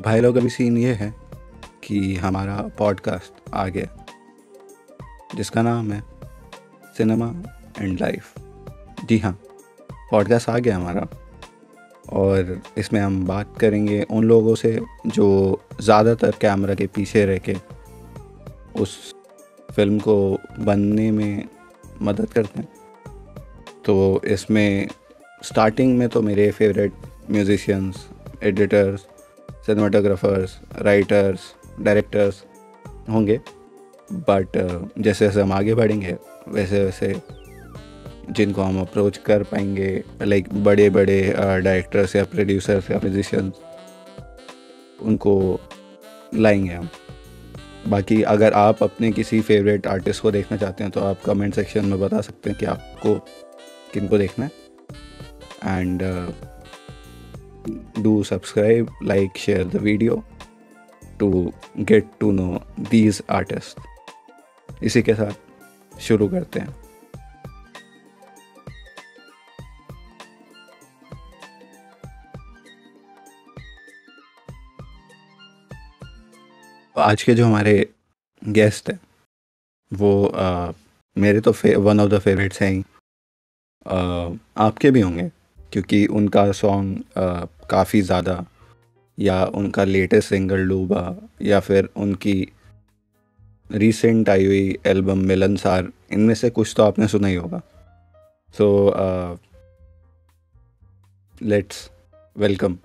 तो भाई लोग, अभी सीन ये है कि हमारा पॉडकास्ट आ गया जिसका नाम है सिनेमा एंड लाइफ। जी हाँ, पॉडकास्ट आ गया हमारा, और इसमें हम बात करेंगे उन लोगों से जो ज़्यादातर कैमरा के पीछे रह के उस फिल्म को बनने में मदद करते हैं। तो इसमें स्टार्टिंग में तो मेरे favourite musicians, editors, cinematographers, writers, directors होंगे, बट जैसे जैसे हम आगे बढ़ेंगे वैसे वैसे जिनको हम अप्रोच कर पाएंगे, लाइक बड़े बड़े डायरेक्टर्स या प्रोड्यूसर्स या म्यूजिशियंस, उनको लाएंगे हम। बाकी अगर आप अपने किसी फेवरेट आर्टिस्ट को देखना चाहते हैं तो आप कमेंट सेक्शन में बता सकते हैं कि आपको किनको देखना है। And do subscribe, like, share the video to get to know these artists. इसी के साथ शुरू करते हैं। आज के जो हमारे गेस्ट हैं वो मेरे तो वन ऑफ द फेवरेट्स हैं ही, आपके भी होंगे क्योंकि उनका सॉन्ग काफ़ी ज़्यादा, या उनका लेटेस्ट सिंगल डूबा, या फिर उनकी रिसेंट आई हुई एल्बम मिलनसार, इनमें से कुछ तो आपने सुना ही होगा। So let's welcome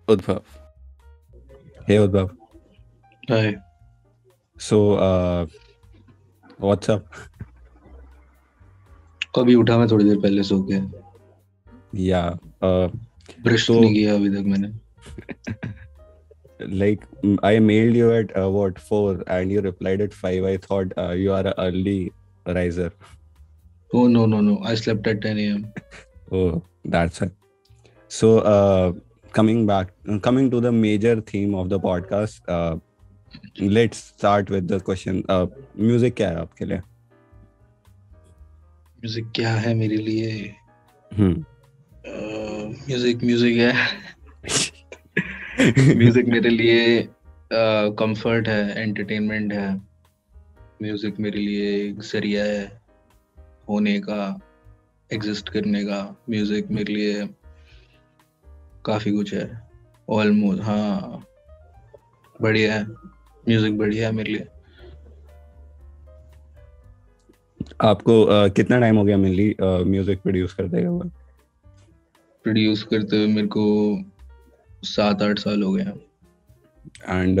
Udbhav. Hey Udbhav. Hi. So what's up? अभी उठा मैं थोड़ी देर पहले सो के। या ब्रश नहीं किया अभी तक मैंने। Like I mailed you at what 4 and you replied at 5. I thought you are an early riser. Oh no, I slept at 10 a.m. Oh, that's it. So coming to the major theme of the podcast, let's start with the question. Music क्या है आपके लिए? Music क्या है मेरे लिए? Music है। Music मेरे लिए कंफर्ट है, एंटरटेनमेंट है। म्यूजिक मेरे लिए एक जरिया है होने का, एग्जिस्ट करने का। म्यूजिक मेरे लिए काफी कुछ है, ऑलमोस्ट। हाँ, बढ़िया है म्यूजिक, बढ़िया है मेरे लिए। आपको कितना टाइम हो गया मेनली म्यूजिक प्रोड्यूस करते हुए? प्रोड्यूस करते हुए मेरे को 7-8 साल हो गए। And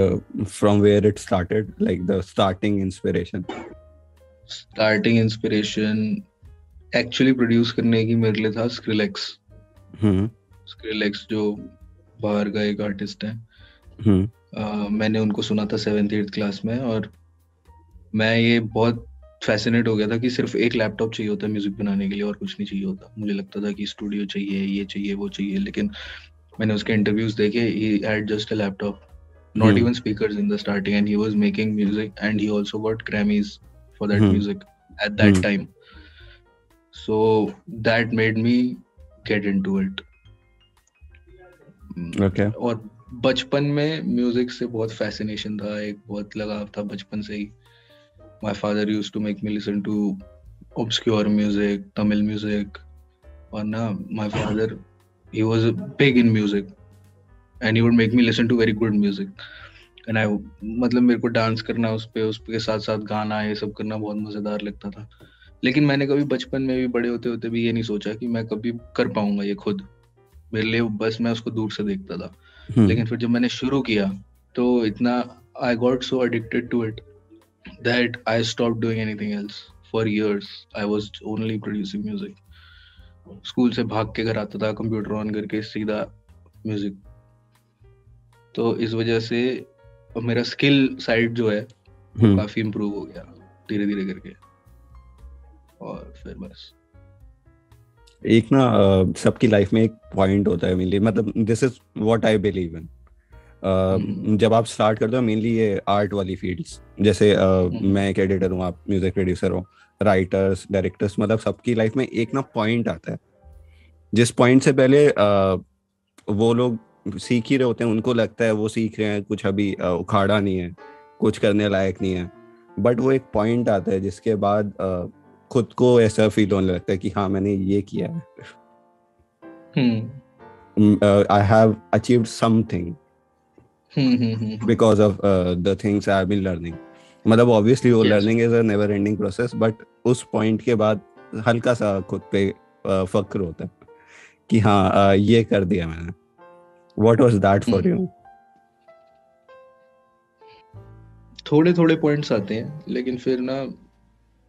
from where it started, like the starting inspiration actually produce करने की मेरे लिए था स्क्रिलेक्स। स्क्रिलेक्स जो बाहर का एक आर्टिस्ट है। मैंने उनको सुना था 7th-8th क्लास में, और मैं ये बहुत फैसिनेट हो गया था कि सिर्फ एक लैपटॉप चाहिए होता है म्यूजिक बनाने के लिए, और कुछ नहीं चाहिए होता। मुझे लगता था कि स्टूडियो चाहिए, ये चाहिए, वो चाहिए, लेकिन मैंने उसके इंटरव्यूज देखे। he had just a laptop, not even speakers in the starting, and he was making music, and he also got Grammys for that music at that time. So that made me get into it. Okay. और बचपन में music से बहुत fascination था, एक बहुत लगाव था बचपन से ही। My father used to make me listen to obscure music, Tamil music, और ना my father, he was big in music and he would make me listen to very good music, and I मतलब मेरे को dance करना उसके साथ साथ गाना, ये सब करना बहुत मजेदार लगता था। लेकिन मैंने कभी बचपन में भी, बड़े होते होते भी ये नहीं सोचा कि मैं कभी कर पाऊंगा ये खुद। मेरे लिए बस मैं उसको दूर से देखता था। लेकिन फिर जब मैंने शुरू किया तो इतना I got so addicted to it that I stopped doing anything else. For years I was only producing music. School से भाग के घर आता था, कंप्यूटर ऑन करके सीधा म्यूजिक। तो इस वजह से मेरा स्किल साइड जो है वो काफी इम्प्रूव हो गया धीरे धीरे करके। और फिर बस एक ना सबकी लाइफ में एक पॉइंट होता है मेनली, मतलब this is what I believe in. जब आप स्टार्ट करते हो मेनली ये आर्ट वाली फील्ड्स, जैसे मैं एक एडिटर हूँ, आप म्यूजिक प्रोड्यूसर हो, राइटर्स, डायरेक्टर्स, मतलब सबकी लाइफ में एक ना पॉइंट आता है जिस पॉइंट से पहले वो लोग सीख ही रहे होते हैं, उनको लगता है वो सीख रहे हैं, कुछ अभी उखाड़ा नहीं है, कुछ करने लायक नहीं है, बट वो एक पॉइंट आता है जिसके बाद खुद को ऐसा फील होने लगता है कि हाँ मैंने ये किया है, I have achieved something because of the things I have been learning. मतलब ऑब्वियसली वो learning is a never ending process, but उस पॉइंट के बाद हल्का सा खुद पे फक्र होता है कि हाँ ये कर दिया मैंने. What was that for you? थोड़े थोड़े पॉइंट्स आते हैं, लेकिन फिर ना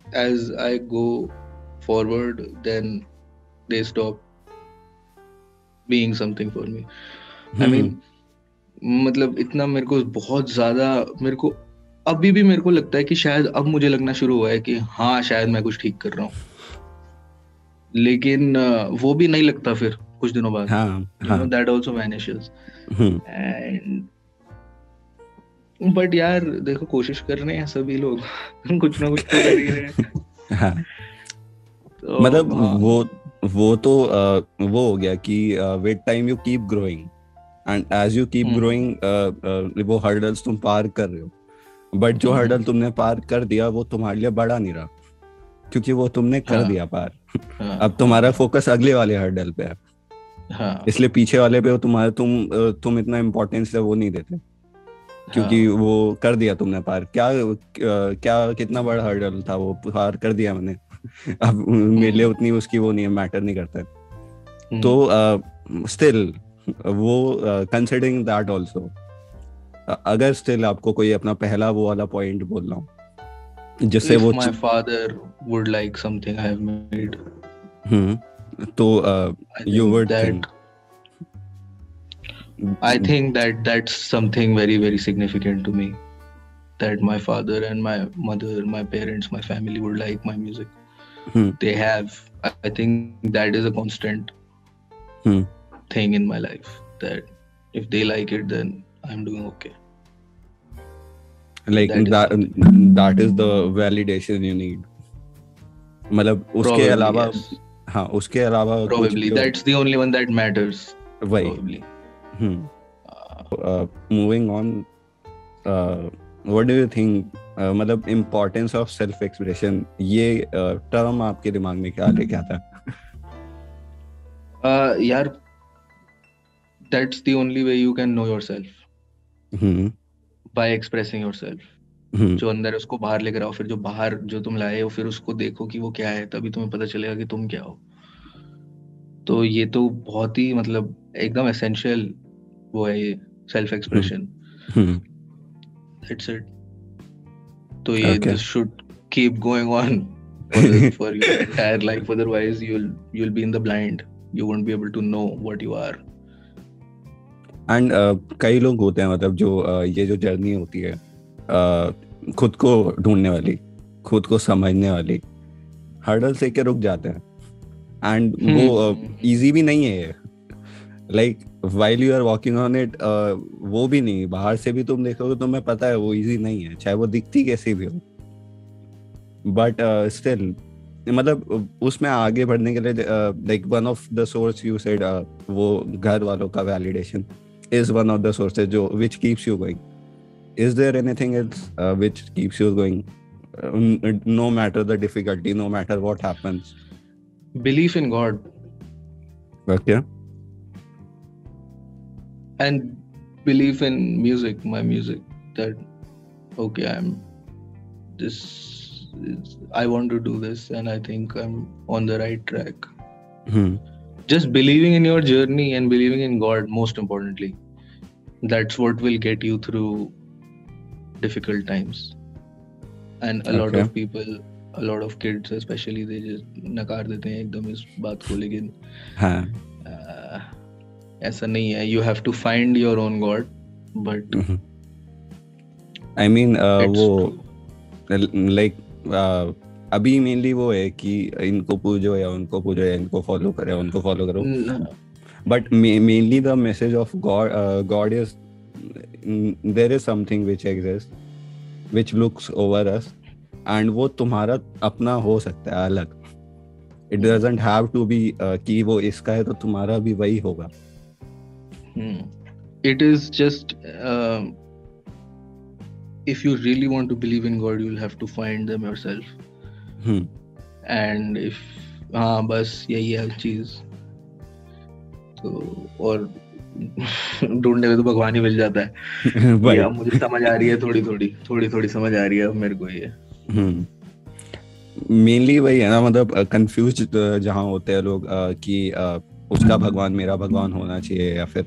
as I go forward then they stop being something for me. I mean मतलब इतना मेरे को बहुत ज्यादा मेरे को अभी भी मेरे को लगता है कि शायद अब मुझे लगना शुरू हुआ है कि हाँ शायद मैं कुछ ठीक कर रहा हूँ, लेकिन वो भी नहीं लगता फिर कुछ दिनों बाद. You know, that also vanishes. And but यार देखो कोशिश कर रहे हैं सभी लोग कुछ ना कुछ तो कर ही रहे हैं. तो मतलब वो तो वो हो गया कि with time you keep growing and as you keep growing वो हर्डल्स तुम पार कर रहे हो, बट जो हर्डल तुमने पार कर दिया वो तुम्हारे लिए बड़ा नहीं रहा, क्योंकि वो तुमने कर दिया पार. अब तुम्हारा फोकस अगले वाले हर्डल पे है, इसलिए पीछे वाले पे तुम इतना इम्पोर्टेंस वो नहीं देते, क्योंकि वो कर दिया तुमने पार. क्या कितना बड़ा हर्डल था, वो पार कर दिया मैंने. अब मेरे लिए उतनी उसकी वो नहीं है, मैटर नहीं करता है. तो स्टिल वो कंसिडरिंग दैट आल्सो, अगर स्टिल आपको कोई अपना पहला वो वाला पॉइंट बोलना हो जिससे वो my father would like something I have made, तो you would think I think that that's something very very significant to me, that my father and my mother, my parents, my family would like my music. They have, I think that is a constant thing in my life, that if they like it then I'm doing okay. Like that is the validation you need. मतलब उसके अलावा हाँ उसके अलावा probably that's the only one that matters. वही. Probably. Moving on, what do you think, मतलब importance of self expression, ये term आपके दिमाग में क्या लेके आता है? यार that's the only way you can know yourself. by expressing yourself. जो अंदर है उसको बाहर लेकर आओ, फिर जो बाहर जो तुम लाए हो फिर उसको देखो कि वो क्या है, तभी तुम्हें पता चलेगा कि तुम क्या हो. तो ये तो बहुत ही मतलब एकदम एसेंशियल वो है ये सेल्फ एक्सप्रेशन. That's it. तो ये this should keep going on for your entire life, otherwise you'll be in the blind, you won't be able to know what you are. And कई लोग होते हैं मतलब जो ये जो जर्नी होती है खुद को ढूंढने वाली, खुद को समझने वाली, हर्डल से के रुक जाते हैं. एंड वो इजी भी नहीं है. Like while you are walking on it, वो भी नहीं, बाहर से भी तुम देखोगे तुम्हें पता है वो इजी नहीं है, चाहे वो दिखती कैसी भी हो. बट स्टिल मतलब उसमें आगे बढ़ने के लिए like one of the source you said, वो घर वालों का validation is one of the sources which keeps you going. Is there anything else which keeps you going, no matter the difficulty, no matter what happens? Belief in God. Okay. And belief in music, my music, that okay, I want to do this and I think I'm on the right track. Just believing in your journey and believing in God, most importantly, that's what will get you through difficult times. And a lot of people, a lot of kids especially, they just नकार देते हैं एकदम इस बात को, लेकिन ऐसा नहीं है. You have to find your own God, but I mean वो like अभी मेनली वो है कि इनको पूजो या उनको पूजो या इनको फॉलो करो, उनको फॉलो करो. But mainly the message of God is there is something which exist which looks over us, and वो तुम्हारा अपना हो सकता है अलग. It doesn't have to be कि वो इसका है तो तुम्हारा भी वही होगा. it is just if you really want to believe in God, you'll have to find them yourself. Hmm And if हाँ बस यही है चीज, तो और ढूंढने में तो भगवान ही मिल जाता है कि भाई अब मुझे समझ आ रही है, थोड़ी थोड़ी समझ आ रही है अब मेरे को ये। मेनली वही है ना, मतलब कंफ्यूज जहाँ होते हैं लोग कि उसका भगवान मेरा भगवान होना चाहिए या फिर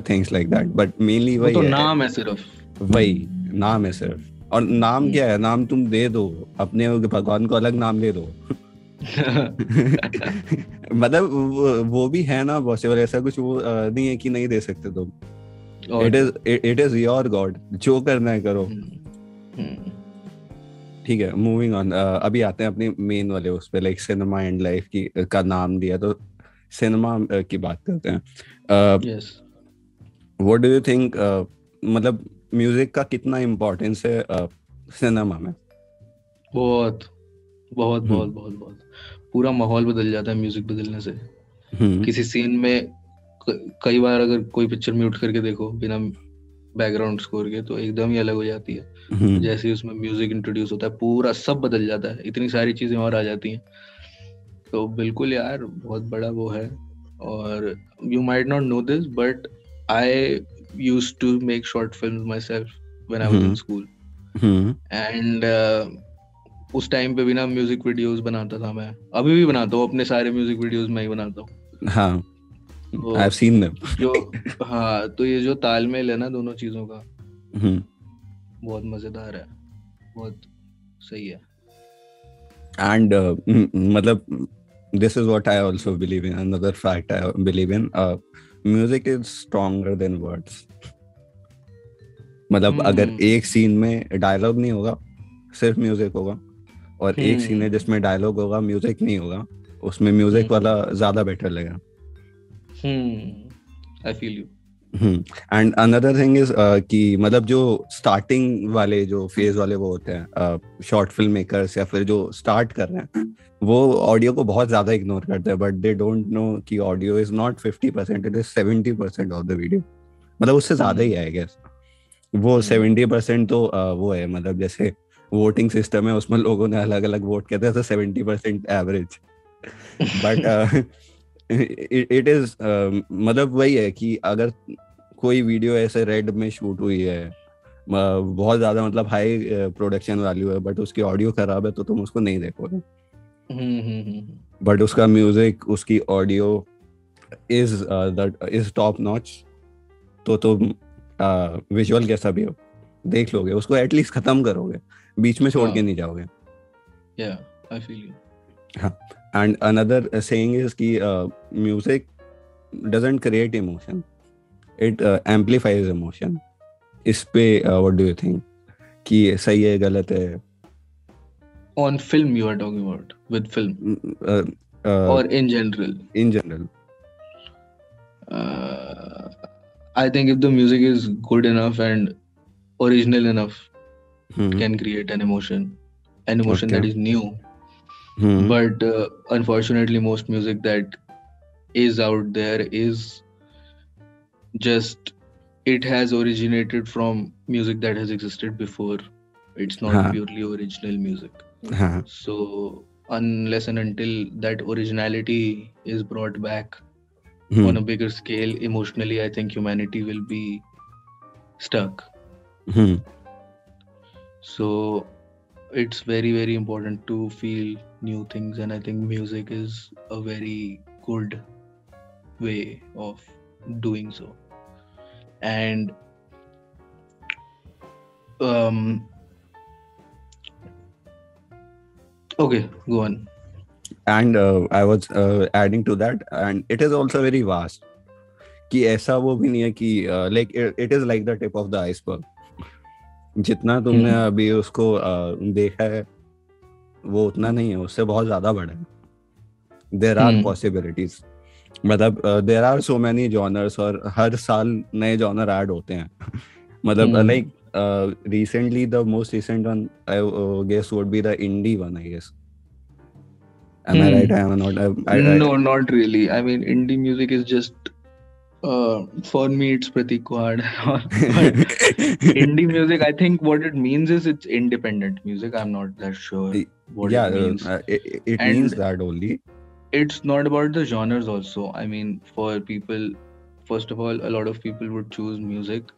things like that, but mainly वो वही तो है, नाम है सिर्फ। वही नाम है सिर्फ। और नाम क्या है, नाम तुम दे दो, अपने भगवान को अलग नाम दे दो। मतलब वो भी है ना पॉसिबल, ऐसा कुछ वो नहीं है कि नहीं दे सकते तुम। और इट इज योर गॉड, जो करना है करो। हम्म, ठीक है, मूविंग ऑन। अभी आते हैं अपने मेन वाले उस पे, लाइक सिनेमा एंड लाइफ की का नाम दिया तो सिनेमा की बात करते हैं। Yes, what do you think, मतलब म्यूजिक का कितना इम्पोर्टेंस है सिनेमा में? बहुत बहुत बहुत हम्म बहुत बहुत पूरा माहौल बदल जाता है म्यूजिक बदलने से। हम्म किसी सीन में कई बार अगर कोई पिक्चर म्यूट करके देखो बिना बैकग्राउंड स्कोर के, तो एकदम ही अलग हो जाती है। हम्म जैसे ही उसमें म्यूजिक इंट्रोड्यूस होता है, पूरा सब बदल जाता है, इतनी सारी चीजें और आ जाती हैं। तो बिल्कुल यार, बहुत बड़ा वो है। और you might not know this, but I used to make short films myself when I was in hmm school. Hmm and उस टाइम पे भी ना म्यूजिक वीडियोस बनाता था मैं, अभी भी बनाता हूँ, अपने सारे म्यूजिक वीडियोस मैं ही बनाता हूँ। हाँ, आई हैव तो सीन देम। जो हाँ, तो ये जो तालमेल है ना दोनों चीजों का, हम्म बहुत मजेदार है, बहुत सही है। एंड मतलब this is what I also believe in. Another fact I believe in, music is stronger than words. मतलब अगर हम्म एक सीन में डायलॉग नहीं होगा, सिर्फ म्यूजिक होगा, और एक सीन है हम्म जिसमें डायलॉग होगा म्यूजिक नहीं होगा, उसमें म्यूजिक वाला ज्यादा बेटर लगेगा। I feel you. And another thing is कि मतलब जो स्टार्टिंग वाले जो फेज वाले वो होते हैं शॉर्ट फिल्म मेकर्स या फिर जो स्टार्ट कर रहे हैं, वो ऑडियो को बहुत ज्यादा इग्नोर करते हैं, बट दे डोंट नो कि audio is not 50%, it is 70% of the video. मतलब उससे ज्यादा ही है आई गेस। वो 70% तो वो है, मतलब जैसे वोटिंग सिस्टम है, उसमें लोगों ने अलग अलग वोट किया था, तो 70% एवरेज। बट इट इज मतलब वही है कि अगर कोई वीडियो ऐसे रेड में शूट हुई है, बहुत ज्यादा मतलब हाई प्रोडक्शन वैल्यू है, बट उसकी ऑडियो खराब है, तो तुम उसको नहीं देखोगे। बट उसका म्यूजिक, उसकी ऑडियो इज टॉप नॉच, तो तुम विजुअल कैसा भी हो देख लोगे, उसको एटलीस्ट खत्म करोगे, बीच में छोड़ के नहीं जाओगे। या आई फील यू। हाँ, एंड अनदर सेइंग इज कि music doesn't create emotion, it amplifies emotion. इस पे व्हाट डू यू थिंक, कि ये सही है गलत है? On film you are talking about, with film or in general? In general. I think if the music is good enough and original enough, it hmm can create an emotion okay that is new. Hmm But unfortunately, most music that is out there is just, it has originated from music that has existed before. It's not हाँ purely original music. हाँ So unless and until that originality is brought back on a hmm bigger scale emotionally, I think humanity will be stuck. Hmm So it's very, very important to feel new things, and I think music is a very good way of doing so. And okay, go on. And I was adding to that, and it is also very vast, कि ऐसा वो भी नहीं है कि like it is like the tip of the iceberg. जितना तुमने Hmm. अभी उसको देखा है, वो उतना नहीं है, उससे बहुत ज्यादा बड़ा है। There are Hmm. पॉसिबिलिटीज, मतलब there are so many genres, और हर साल नए जॉनर ऐड होते हैं। मतलब Hmm. Like recently the most recent one I guess would be the indie one, I guess. Am I right? Hmm. I am not. No, not really. I mean, indie music is just For me, it's Pratik Kuhad. But indie music, I think what it means is it's independent music. I'm not that sure what Yeah, it means. it means And that only. it's not about the genres also. I mean, for people, first of all, a lot of people would choose music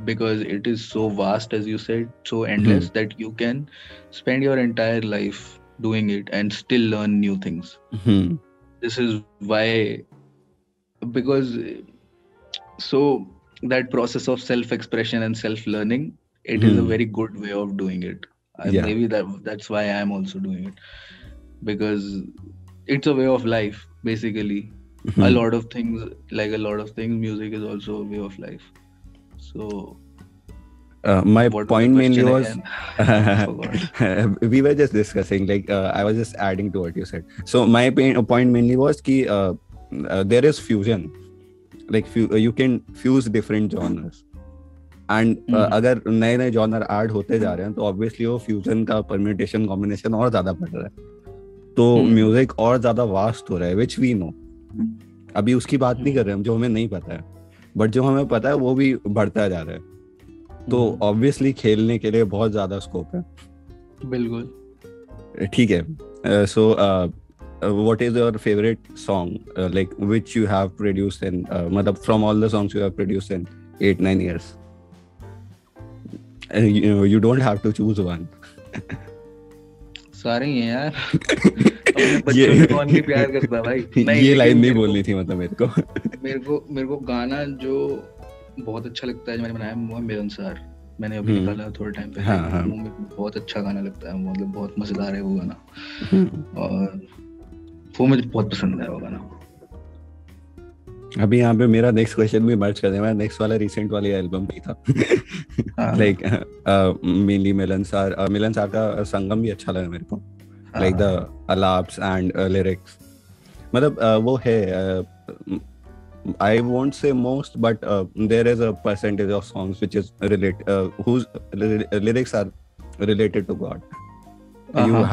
because it is so vast, as you said, so Hmm. endless that you can spend your entire life doing it and still learn new things. Hmm. This is why, because so that process of self-expression and self-learning, it is a Hmm. very good way of doing it. Yeah. Maybe that's why I am also doing it, because it's a way of life basically. A Hmm. lot of things, like a lot of things, music is also a way of life. So My what was the point mainly question was, again? I forgot. we were just discussing, like, I was just adding to what you said. So my point mainly was कि there is fusion, like you can fuse different genres, and Mhm. अगर नए नए genre add होते जा रहे हैं तो obviously वो फ्यूजन का परम्यूटेशन कॉम्बिनेशन और ज्यादा बढ़ रहा है, तो Hmm. म्यूजिक और ज्यादा वास्ट हो रहा है, विच वी नो. अभी उसकी बात नहीं Hmm. कर रहे हम जो हमें नहीं पता है, बट जो हमें पता है वो भी बढ़ता जा रहा है. तो Hmm. ऑब्वियसली खेलने के लिए बहुत ज्यादा स्कोप है. बिल्कुल. ठीक है. सो what is your favorite song, like which you have produced in, मतलब from all the songs you have produced in 8-9 years, you don't have to choose one. सारे ही हैं यार. अपने बच्चों से कौन नहीं प्यार करता भाई. नहीं, ये लाइन लेकिन नहीं बोलनी थी मतलब मेरे को. मेरे को गाना जो बहुत अच्छा लगता है जो मैंने बनाया वो है मिलनसार. मैंने अभी निकाला थोड़े टाइम पहले. हाँ हाँ. वो मेरे को बहुत अच्छा गाना लगता है, मतलब बहुत मजेदार है वो गाना, और वो मुझे बहुत पसंद है वो गाना. अभी यहाँ पे मेरा नेक्स्ट क्वेश्चन भी मर्ज कर दे. मेरा नेक्स्ट वाला रिसेंट वाली एल्बम भी था. लाइक मेनली मिलनसार का संगम भी अच्छा लगा मेरे को, लाइक द अलाप्स एंड लिरिक्स. मतलब वो है, I won't say most, but there is a percentage of songs which is whose lyrics are related to God. You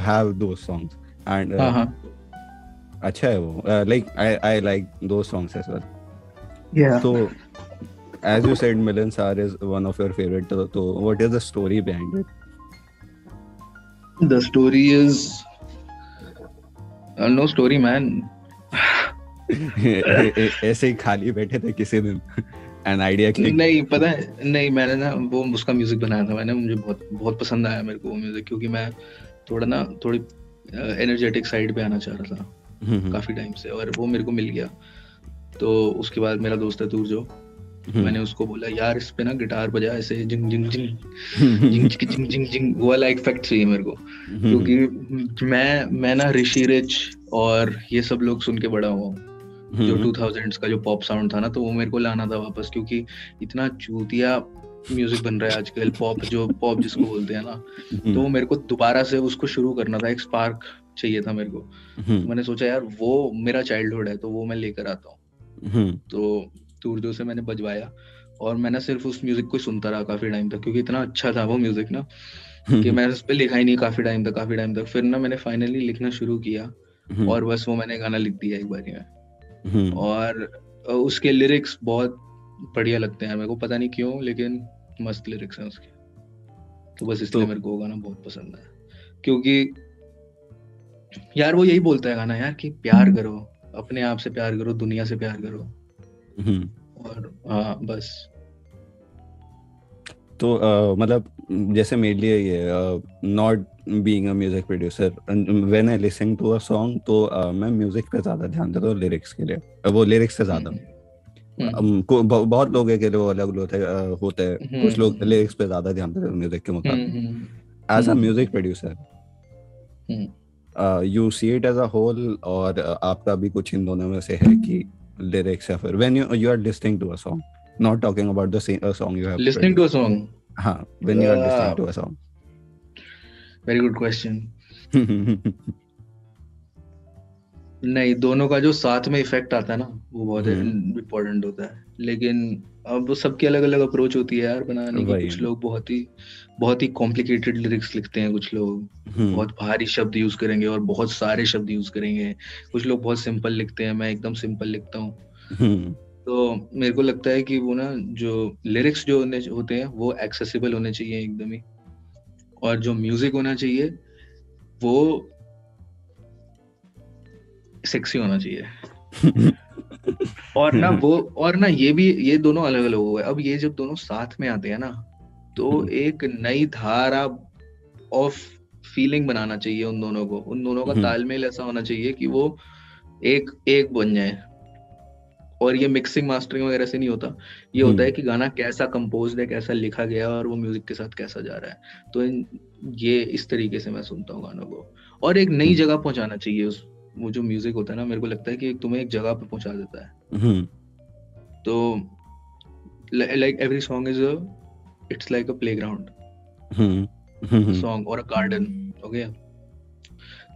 have those songs, and अच्छा है वो. Like I like those songs as well. Yeah. So, as you said, Milansar is one of your favorite. So, what is the story behind it? The story is no story, man. ऐसे ही खाली बैठे थे किसी दिन, an idea click. नहीं पता है, नहीं मैंने ना वो उसका म्यूजिक बनाया था मैंने. मुझे बहुत बहुत पसंद आया मेरे को वो म्यूजिक, क्योंकि मैं थोड़ी एनर्जेटिक साइड पे आना चाह रहा था काफी टाइम से, और वो मेरे को मिल गया. तो उसके बाद मेरा दोस्त है तुरजो, मैंने उसको बोला यार इस पे ना गिटार बजा ऐसे जिंग जिंग जिंग जिंग जिंग जिंग जिंग जिंग, वो वाला इफेक्ट चाहिए मेरे को. क्योंकि मैं ना ऋषि रिच और ये सब लोग सुन के बड़ा हुआ हूँ, जो 2000s का जो पॉप साउंड था ना, तो वो मेरे को लाना था वापस, क्योंकि इतना चूतिया म्यूजिक बन रहा है आजकल, पॉप जिसको बोलते हैं ना, तो वो मेरे को दोबारा से उसको शुरू करना था. एक स्पार्क चाहिए था मेरे को. तो मैंने सोचा यार वो मेरा चाइल्डहुड है, तो वो मैं लेकर आता हूँ. तो तुरजो से मैंने बजवाया, और मैंने सिर्फ उस म्यूजिक को सुनता रहा काफी टाइम तक, क्योंकि इतना अच्छा था वो म्यूजिक ना कि मैं उस पर लिखा ही नहीं काफी टाइम तक. फिर ना मैंने फाइनली लिखना शुरू किया, और बस वो मैंने गाना लिख दिया एक बार में. और उसके लिरिक्स बहुत बढ़िया लगते हैं मेरे को, पता नहीं क्यों, लेकिन मस्त लिरिक्स हैं उसके. तो बस इसलिए मेरे को वो गाना बहुत पसंद है, क्योंकि यार वो यही बोलता है गाना यार कि प्यार करो, अपने आप से प्यार करो, दुनिया से प्यार करो. और हाँ बस. तो मतलब जैसे मेरे लिए ये not being a music producer, when I listen to a song, तो मैं म्यूजिक पे ज्यादा ध्यान देता हूँ लिरिक्स के लिए, वो लिरिक्स से ज्यादा. बहुत लोग के लिए वो अलग होते हैं. कुछ लोग लिरिक्स पे ज्यादा ध्यान देते हैं म्यूजिक के मुकाबले. As a music producer, you see it as a whole, और आपका भी कुछ इन दोनों में से है कि लिरिक्स या फिर when you are listening to a song, not talking about the song you have listening to a song. हाँ, when you are listening to a song. Very good question. नहीं, दोनों का जो साथ में इफेक्ट आता है ना, वो बहुत इम्पोर्टेंट होता है. लेकिन अब वो सबकी अलग अलग अप्रोच होती है यार बनाने की. कुछ लोग बहुत ही कॉम्प्लिकेटेड लिरिक्स लिखते हैं, कुछ लोग बहुत भारी शब्द यूज करेंगे और बहुत सारे शब्द यूज करेंगे. कुछ लोग बहुत सिंपल लिखते हैं, मैं एकदम सिंपल लिखता हूँ. तो मेरे को लगता है कि वो ना जो लिरिक्स जो होते हैं वो एक्सेसिबल होने चाहिए एकदम ही, और जो म्यूजिक होना चाहिए वो सेक्सी होना चाहिए। और ना वो, और ना ये दोनों अलग अलग हुए, अब ये जब दोनों साथ में आते हैं ना तो एक नई धारा ऑफ फीलिंग बनाना चाहिए उन दोनों को, उन दोनों का तालमेल ऐसा होना चाहिए कि वो एक एक बन जाए। और ये मिक्सिंग मास्टरिंग वगैरह से नहीं होता, ये होता है कि गाना कैसा कंपोज है, कैसा लिखा गया और वो म्यूजिक के साथ कैसा जा रहा है। तो ये इस तरीके से मैं सुनता हूँ गानों को। और एक नई जगह पहुंचाना चाहिए उस, वो जो म्यूजिक होता है ना, मेरे को लगता है कि तुम्हें एक जगह पे पहुंचा देता है। तो like every song is it's like a playground song और अ गार्डन, ओके,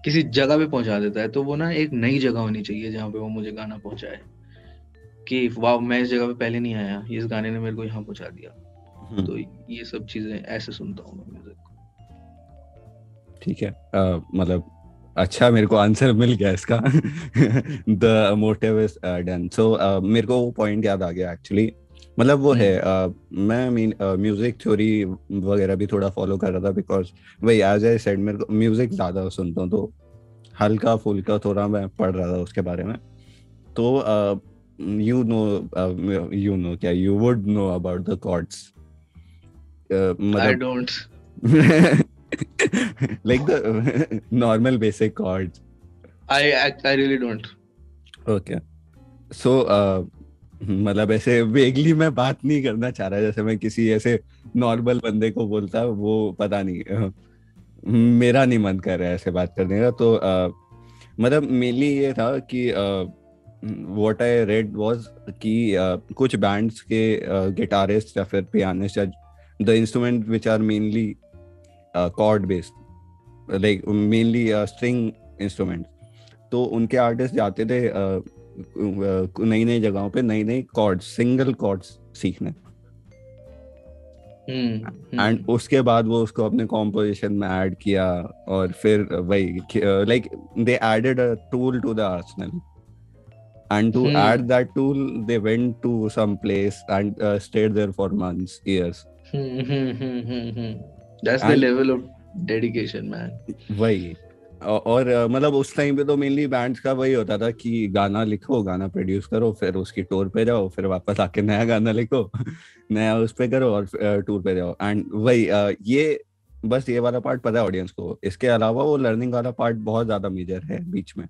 किसी जगह पे पहुंचा देता है। तो वो ना एक नई जगह होनी चाहिए जहाँ पे वो मुझे गाना पहुंचाए कि वाह मैं इस जगह पे पहले नहीं आया, इस गाने ने मेरे को यहाँ पहुंचा दिया। तो ये सब चीजें ऐसे सुनता हूँ मैं म्यूजिक। ठीक है, मतलब अच्छा, मेरे को आंसर मिल गया इसका। The motive is done. So मेरे को वो पॉइंट याद आ गया एक्चुअली। मतलब वो है, मैं म्यूजिक थ्योरी वगैरह भी थोड़ा फॉलो कर रहा था, बिकॉज वही एज आई सेड मेरे को म्यूजिक ज़्यादा सुनता हूँ, तो हल्का फुल्का थोड़ा मैं पढ़ रहा था उसके बारे में। तो यू नो क्या, you would know about the chords, I मतलब don't. like the normal basic chords. I really don't. Okay. So मतलब ऐसे वेगली मैं बात नहीं करना चाह रहा, जैसे मैं किसी ऐसे नॉर्मल बंदे को बोलता, वो पता नहीं, मेरा नहीं मन कर रहा है ऐसे बात करने का। तो मतलब मेनली ये था कि व्हाट आई रेड वाज कि कुछ बैंड्स के गिटारिस्ट या फिर पियानिस्ट या the instrument which are mainly chord based, like mainly string instrument, तो उनके आर्टिस्ट जाते थे नई नई जगहों पे नई नई कॉर्ड्स, सिंगल कॉर्ड्स सीखने, एंड उसके बाद वो उसको अपने कॉम्पोजिशन में ऐड किया, और फिर वही like they added a tool to the arsenal, and to add that tool they went to some place and stayed there for months, years. That's the level of dedication, man. वही, और मतलब उस time पे तो mainly bands का वही होता था कि गाना लिखो, गाना प्रोड्यूस करो, फिर उसकी टूर पे जाओ, फिर वापस आके नया गाना लिखो, नया उस पे करो, और टूर पे जाओ। एंड वही ये बस ये वाला पार्ट पता है ऑडियंस को, इसके अलावा वो लर्निंग वाला पार्ट बहुत ज्यादा मेजर है बीच में,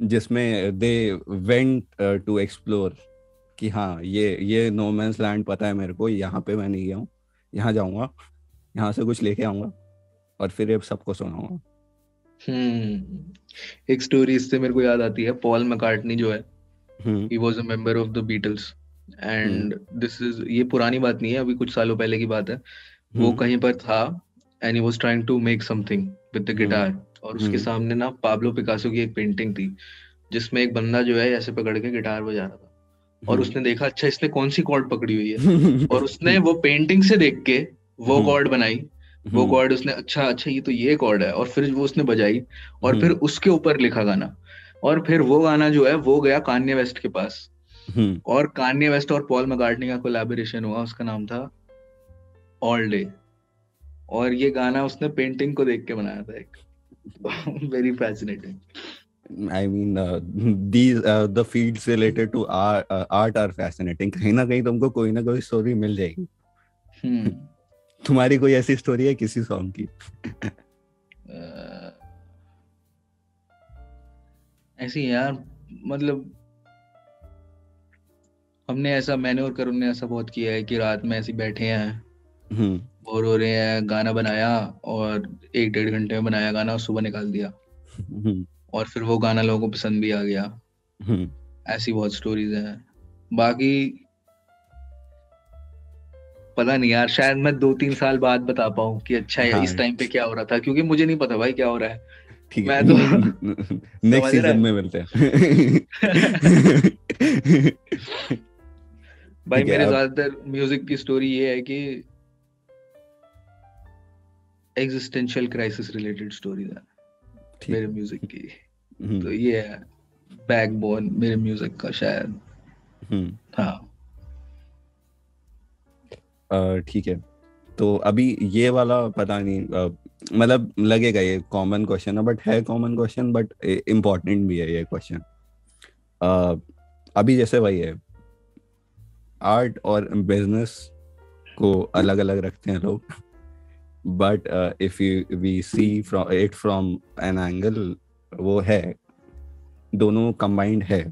जिसमें दे वेंट टू एक्सप्लोर कि हाँ ये नो मैंस लैंड पता है मेरे को, यहाँ पे मैं नहीं गया हूँ, यहाँ जाऊंगा, यहाँ से कुछ लेके आऊंगा और फिर ये सबको सुनाऊंगा। एक स्टोरी इससे मेरे को याद आती है। पॉल मैकार्टनी जो है, हम्म he was a member of the Beatles and this is, ये पुरानी बात नहीं है, अभी कुछ सालों पहले की बात है। वो कहीं पर था and he was trying to make something with the guitar, और उसके सामने ना पाब्लो पिकासो की एक पेंटिंग थी जिसमें एक बंदा जो है ऐसे पकड़ के गिटार बजा रहा था, और उसने देखा अच्छा इसने कौन सी कॉर्ड पकड़ी हुई है, और उसने वो पेंटिंग से देख के वो कॉर्ड बनाई। वो कॉर्ड उसने अच्छा अच्छा ये तो ये कॉर्ड है, और फिर वो उसने बजाई और फिर उसके ऊपर लिखा गाना। और फिर वो गाना जो है वो गया कान्ये वेस्ट के पास, और कान्ये वेस्ट और पॉल मैकार्टनी का कोलैबोरेशन हुआ, उसका नाम था ऑल डे। और ये गाना उसने पेंटिंग को देख के बनाया था एक। Very fascinating. I mean, these the fields related to art are fascinating. कहीं ना कहीं तुमको कोई ना कोई स्टोरी मिल जाएगी। तुम्हारी कोई ऐसी स्टोरी है किसी सॉन्ग की? ऐसी यार, मतलब हमने ऐसा, मैंने और करुण ने ऐसा बहुत किया है कि रात में ऐसे बैठे हैं, बोर हो रहे हैं, गाना बनाया और 1-1.5 घंटे में बनाया गाना और सुबह निकाल दिया, और फिर वो गाना लोगों को पसंद भी आ गया। ऐसी बहुत स्टोरीज हैं। बाकी पता नहीं यार, शायद मैं 2-3 साल बाद बता पाऊँ कि अच्छा है इस टाइम पे क्या हो रहा था, क्योंकि मुझे नहीं पता भाई क्या हो रहा है। ठीक मैं है, तो नेक्स्ट सीजन में मिलते हैं। भाई मेरे ज्यादातर म्यूजिक की स्टोरी ये है कि एग्जिस्टेंशियल क्राइसिस रिलेटेड स्टोरीज है मेरे म्यूजिक की। तो ये है बैकबोन मेरे म्यूजिक का शायद। हाँ ठीक है। तो अभी ये वाला पता नहीं, मतलब लगेगा ये कॉमन क्वेश्चन है, बट है कॉमन क्वेश्चन, बट इम्पोर्टेंट भी है ये क्वेश्चन। अभी जैसे वही है, आर्ट और बिजनेस को अलग अलग रखते हैं लोग, but if you we see from it from an angle, वो है, दोनों कंबाइंड है,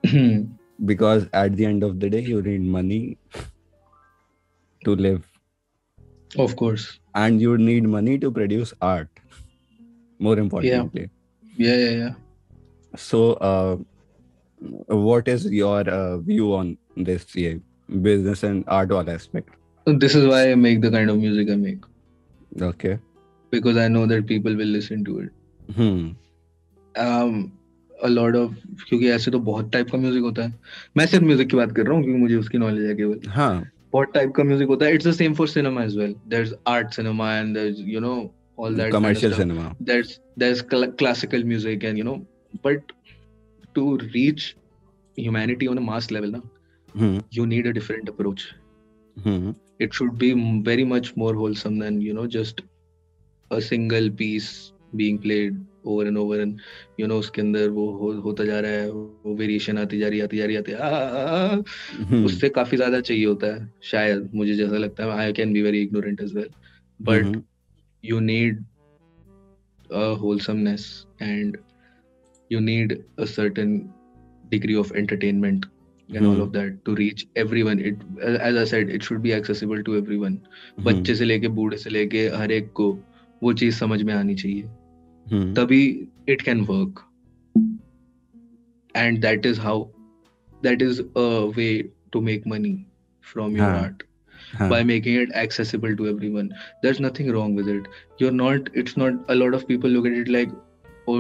because at the end of the day you need money to live, of course. and you need money to produce art, more Yeah, importantly. yeah. So what is your view on this, yeah, business and art wala aspect? So this is why I make the kind of music I make, Okay. because I know that people will listen to it. A lot of, क्योंकि ऐसे तो बहुत type का music होता है, मैं सिर्फ music की बात कर रहा हूँ क्योंकि मुझे उसकी नॉलेज है केवल। हाँ, बहुत टाइप का म्यूजिक होता है। It's the same for cinema as well. There is art cinema and there is all that kind of commercial stuff. cinema. There's classical music and but to reach humanity on a mass level na, you need a different approach. It should be very much more wholesome than just a single piece being played over and over and उसके अंदर वो होता जा रहा है, वो variation आती जा रही उससे काफी ज्यादा चाहिए होता है शायद, मुझे जैसा लगता है। I can be very ignorant as well, but you need a wholesomeness and you need a certain degree of entertainment and all of that to reach everyone. It, as I said, it should be accessible to everyone. बच्चे से लेके बूढ़े से लेके हर एक को वो चीज समझ में आनी चाहिए, तभी it can work. And that is a way to make money from your art. By making it accessible to everyone. There's nothing wrong with it. It's not, a lot of people look at it like, oh,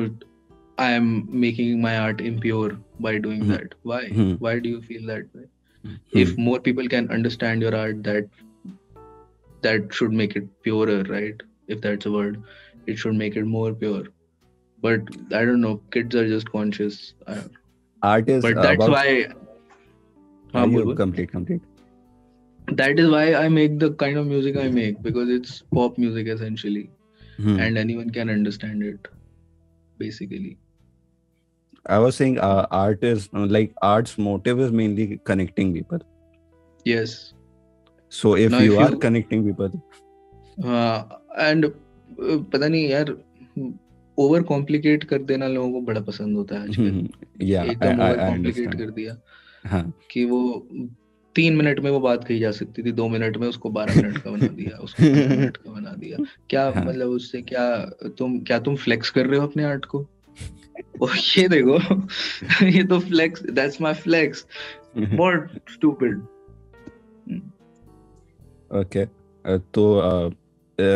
I am making my art impure by doing that. Why? Why do you feel that way? If more people can understand your art, that should make it purer, right? If that's a word, it should make it more pure. But I don't know, kids are just conscious. Art is but that's about... why complete. That is why I make the kind of music I make, because it's pop music essentially, and anyone can understand it basically. I was saying art is like, art's motive is mainly connecting people. Yes. So if you are connecting people, and पता नहीं यार, over complicate कर देना लोगों को बड़ा पसंद होता है आजकल। एकदम ओवर कॉम्प्लिकेट कर दिया कि वो 3 मिनट में वो बात कही जा सकती थी, 2 मिनट में उसको 12 मिनट का बना दिया, उसको 15 मिनट का बना दिया। क्या मतलब उससे क्या तुम फ्लेक्स कर रहे हो अपने आर्ट को? ये देखो, ये तो flex, that's my flex. More stupid. Okay, तो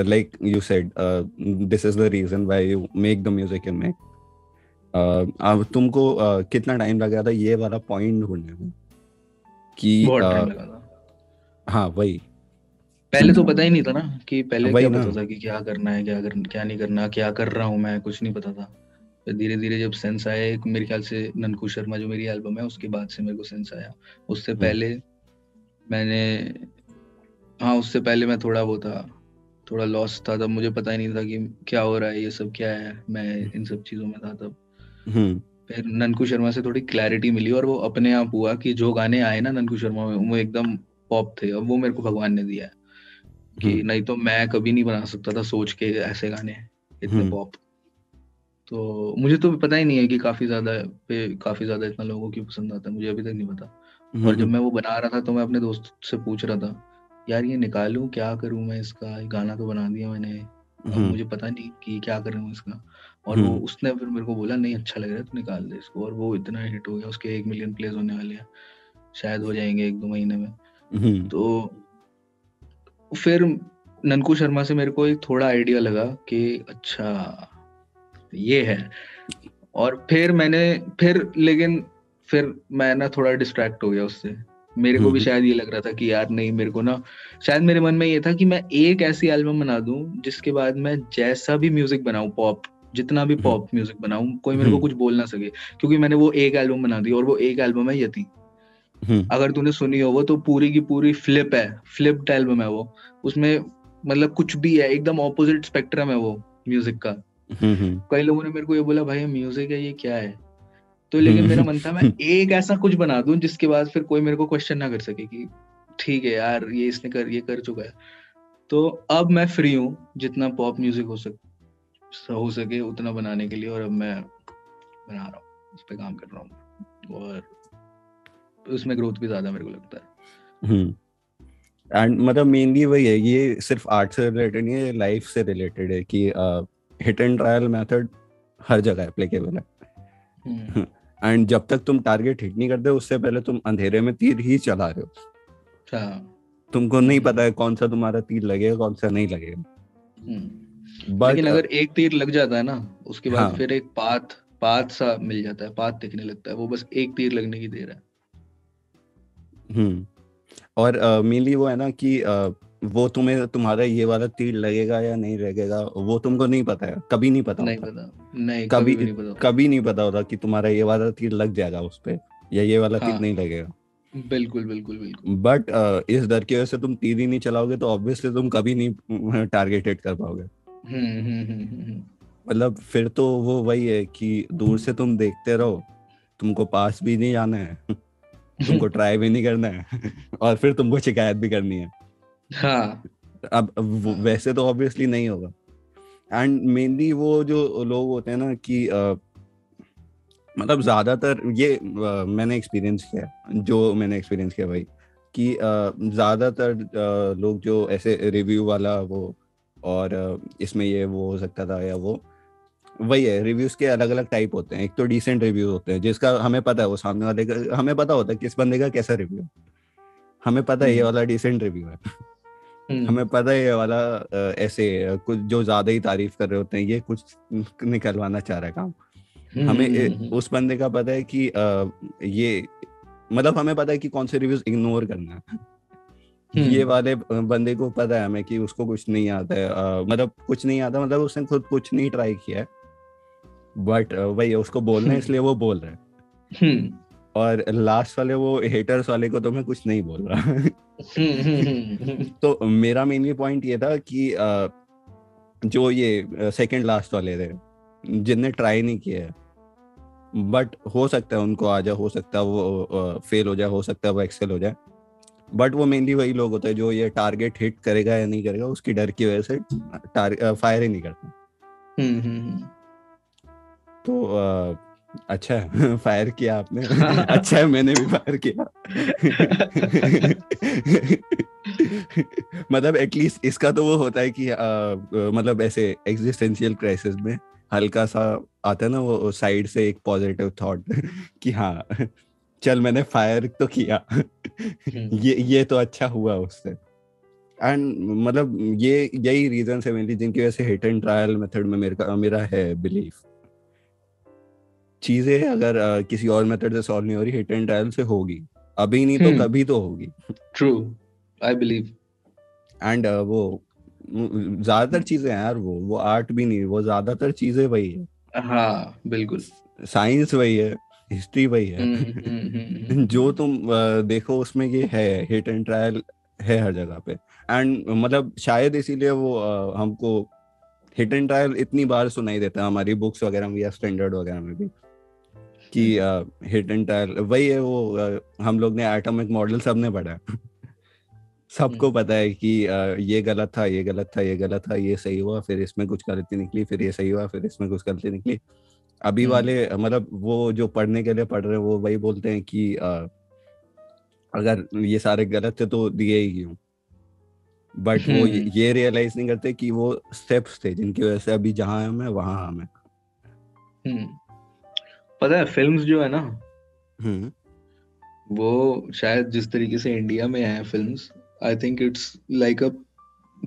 like you said, this is the reason why you make the music you make. अब तुमको कितना टाइम लगा था ये वाला पॉइंट ढूंढने में? कि बहुत टाइम लगा था। हाँ, वही। पहले तो पता ही नहीं था ना, कि पहले क्या पता था कि क्या करना है, क्या नहीं करना, क्या कर रहा हूँ मैं, कुछ नहीं पता था। फिर धीरे धीरे जब सेंस आया, मेरे ख्याल से ननकू शर्मा जो मेरी एल्बम है उसके बाद से मेरे को सेंस आया। उससे पहले मैं थोड़ा लॉस था, तब मुझे पता ही नहीं था कि क्या हो रहा है, ये सब क्या है, मैं इन सब चीजों में था तब। फिर ननकू शर्मा से थोड़ी क्लैरिटी मिली, और वो अपने आप हुआ कि जो गाने आए ना ननकू शर्मा में, वो एकदम पॉप थे। अब वो मेरे को भगवान ने दिया है, कि नहीं तो मैं कभी नहीं बना सकता था सोच के ऐसे गाने इतने पॉप। तो मुझे तो पता ही नहीं है कि काफी ज्यादा इतना लोगों की पसंद आता है, मुझे अभी तक नहीं पता। और जब मैं वो बना रहा था तो मैं अपने दोस्त से पूछ रहा था, यार ये निकालूं, क्या करूं मैं इसका, गाना तो बना दिया मैंने, अब मुझे पता नहीं कि क्या करूं इसका। और वो उसने फिर मेरे को बोला, नहीं अच्छा लग रहा है तो निकाल दे इसको। और वो इतना हिट हो गया, उसके 1 मिलियन प्लेज होने वाले हैं, शायद हो जाएंगे 1-2 महीने में। तो फिर ननकू शर्मा से मेरे को एक थोड़ा आइडिया लगा कि अच्छा ये है। और फिर मैं ना थोड़ा डिस्ट्रैक्ट हो गया उससे। मेरे को भी शायद ये लग रहा था कि यार नहीं, मेरे को ना, शायद मेरे मन में ये था कि मैं एक ऐसी एल्बम बना दूं जिसके बाद मैं जैसा भी म्यूजिक बनाऊं, पॉप जितना भी पॉप म्यूजिक बनाऊं, कोई मेरे को कुछ बोल ना सके, क्योंकि मैंने वो एक एल्बम बना दी, और वो एक एल्बम है यति। अगर तूने सुनी हो वो, तो पूरी की पूरी फ्लिप है, फ्लिप्ड एल्बम है वो। उसमें मतलब कुछ भी है, एकदम ऑपोजिट स्पेक्ट्रम है वो म्यूजिक का। कई लोगों ने मेरे को ये बोला, भाई म्यूजिक है, ये क्या है? तो लेकिन मेरा मन था मैं एक ऐसा कुछ बना दूं जिसके बाद फिर कोई मेरे को क्वेश्चन ना कर सके कि ठीक है यार, ये कर चुका है। तो अब मैं फ्री हूँ जितना पॉप म्यूजिक हो सके उतना बनाने के लिए, और अब मैं बना रहा हूँ, उस पर काम कर रहा हूँ, और उसमें ग्रोथ भी ज्यादा मेरे को लगता है। एंड मतलब मेनली वही है, ये सिर्फ आर्ट से रिलेटेड नहीं है, लाइफ से रिलेटेड है कि हिट एंड ट्रायल मेथड हर जगह एप्लीकेबल है। एंड जब तक तुम टारगेट हिट नहीं करते, उससे पहले तुम अंधेरे में तीर ही चला रहे हो। तुमको नहीं पता है कौन सा तुम्हारा तीर लगेगा, कौन सा नहीं लगेगा। लेकिन अगर एक तीर लग जाता है ना, उसके बाद हाँ, फिर एक पाथ सा मिल जाता है, पाथ दिखने लगता है, वो बस एक तीर लगने की देर है। और मेनली वो है ना कि वो तुम्हारा ये वाला तीर लगेगा या नहीं लगेगा, वो तुमको नहीं पता है, कभी नहीं पता होता। नहीं, कभी कभी भी नहीं पता होता। कभी नहीं पता होता कि तुम्हारा ये वाला तीर लग जाएगा उस पे, या ये वाला तीर हाँ, नहीं लगेगा। बिल्कुल बिल्कुल बिल्कुल। बट इस डर की वजह से तुम तीर ही नहीं चलाओगे, तो ऑब्वियसली तुम कभी नहीं टारगेट हिट कर पाओगे। मतलब फिर तो वो वही है कि दूर से तुम देखते रहो, तुमको पास भी नहीं जाना है, तुमको ट्राई भी नहीं करना है, और फिर तुमको शिकायत भी करनी है। हाँ, अब वैसे तो ऑब्वियसली नहीं होगा। एंड मेनली वो जो लोग होते हैं ना कि मतलब ज्यादातर ये मैंने एक्सपीरियंस किया, जो मैंने एक्सपीरियंस किया भाई, कि ज्यादातर लोग जो ऐसे रिव्यू वाला वो, और इसमें ये वो हो सकता था या वो, वही है, रिव्यूज के अलग अलग टाइप होते हैं। एक तो डिसेंट रिव्यू होते हैं जिसका हमें पता है, वो सामने वाले का हमें पता होता है किस बंदे का कैसा रिव्यू है। हमें पता है ये वाला डिसेंट रिव्यू है। हमें पता है ये वाला ऐसे कुछ जो ज्यादा ही तारीफ कर रहे होते हैं, ये कुछ निकलवाना चाह रहा है काम। हमें उस बंदे का पता है कि ये मतलब हमें पता है कि कौन से रिव्यूज इग्नोर करना है। ये वाले बंदे को पता है हमें कि उसको कुछ नहीं आता है, मतलब कुछ नहीं आता, मतलब उसने खुद कुछ नहीं ट्राई किया है, बट वही है, उसको बोलना है इसलिए वो बोल रहा है। और लास्ट वाले वो हेटर्स वाले को तो मैं कुछ नहीं बोल रहा। तो मेरा मेनली पॉइंट ये था कि जो ये सेकंड लास्ट वाले थे जिनने ट्राई नहीं किया है, बट हो सकता है उनको आ जाए, हो सकता है वो फेल हो जाए, हो सकता है वो एक्सेल हो जाए, बट वो मेनली वही लोग होते हैं जो ये टारगेट हिट करेगा या नहीं करेगा उसकी डर की वजह से फायर ही नहीं करता। तो अच्छा है, फायर किया आपने। अच्छा है, मैंने भी फायर किया। मतलब एटलीस्ट इसका तो वो होता है कि मतलब ऐसे एग्जिस्टेंशियल क्राइसिस में हल्का सा आता है ना वो साइड से एक पॉजिटिव थॉट, कि हाँ चल मैंने फायर तो किया। ये तो अच्छा हुआ उससे। एंड मतलब ये यही रीजन है मेनली जिनकी वजह से हिट एंड ट्रायल मेथड में मेरा है बिलीफ। चीजें अगर किसी और मेथड से सॉल्व नहीं हो रही, हिट एंड ट्रायल से होगी, अभी नहीं तो कभी तो होगी। True, I believe. एंड वो ज्यादातर चीजें हैं यार, वो आर्ट भी नहीं, वो ज्यादातर चीजें वही है। हाँ, बिल्कुल। साइंस वही है, हिस्ट्री वही है। जो तुम देखो उसमें ये है, हिट एंड ट्रायल है हर जगह पे। एंड मतलब शायद इसीलिए वो हमको हिट एंड ट्रायल इतनी बार सुनाई देता है हमारी बुक्स वगैरह में या स्टैंडर्ड वगैरह में भी, कि हिट एंड ट्रायल वही है वो। हम लोग ने एटॉमिक मॉडल सबने पढ़ा है। सबको पता है कि ये गलत था, ये गलत था, ये गलत था, ये सही हुआ, फिर इसमें कुछ गलती निकली, फिर ये सही हुआ, फिर इसमें कुछ गलती निकली। अभी वाले मतलब वो जो पढ़ने के लिए पढ़ रहे हैं वो वही बोलते हैं कि अगर ये सारे गलत थे तो दिए ही क्यों। बट वो ये रियलाइज नहीं करते कि वो स्टेप्स थे जिनकी वजह से अभी जहां हम हैं वहां हम हैं। पता है, फिल्म्स जो है ना, हम्म वो शायद जिस तरीके से इंडिया में है films, I think it's like a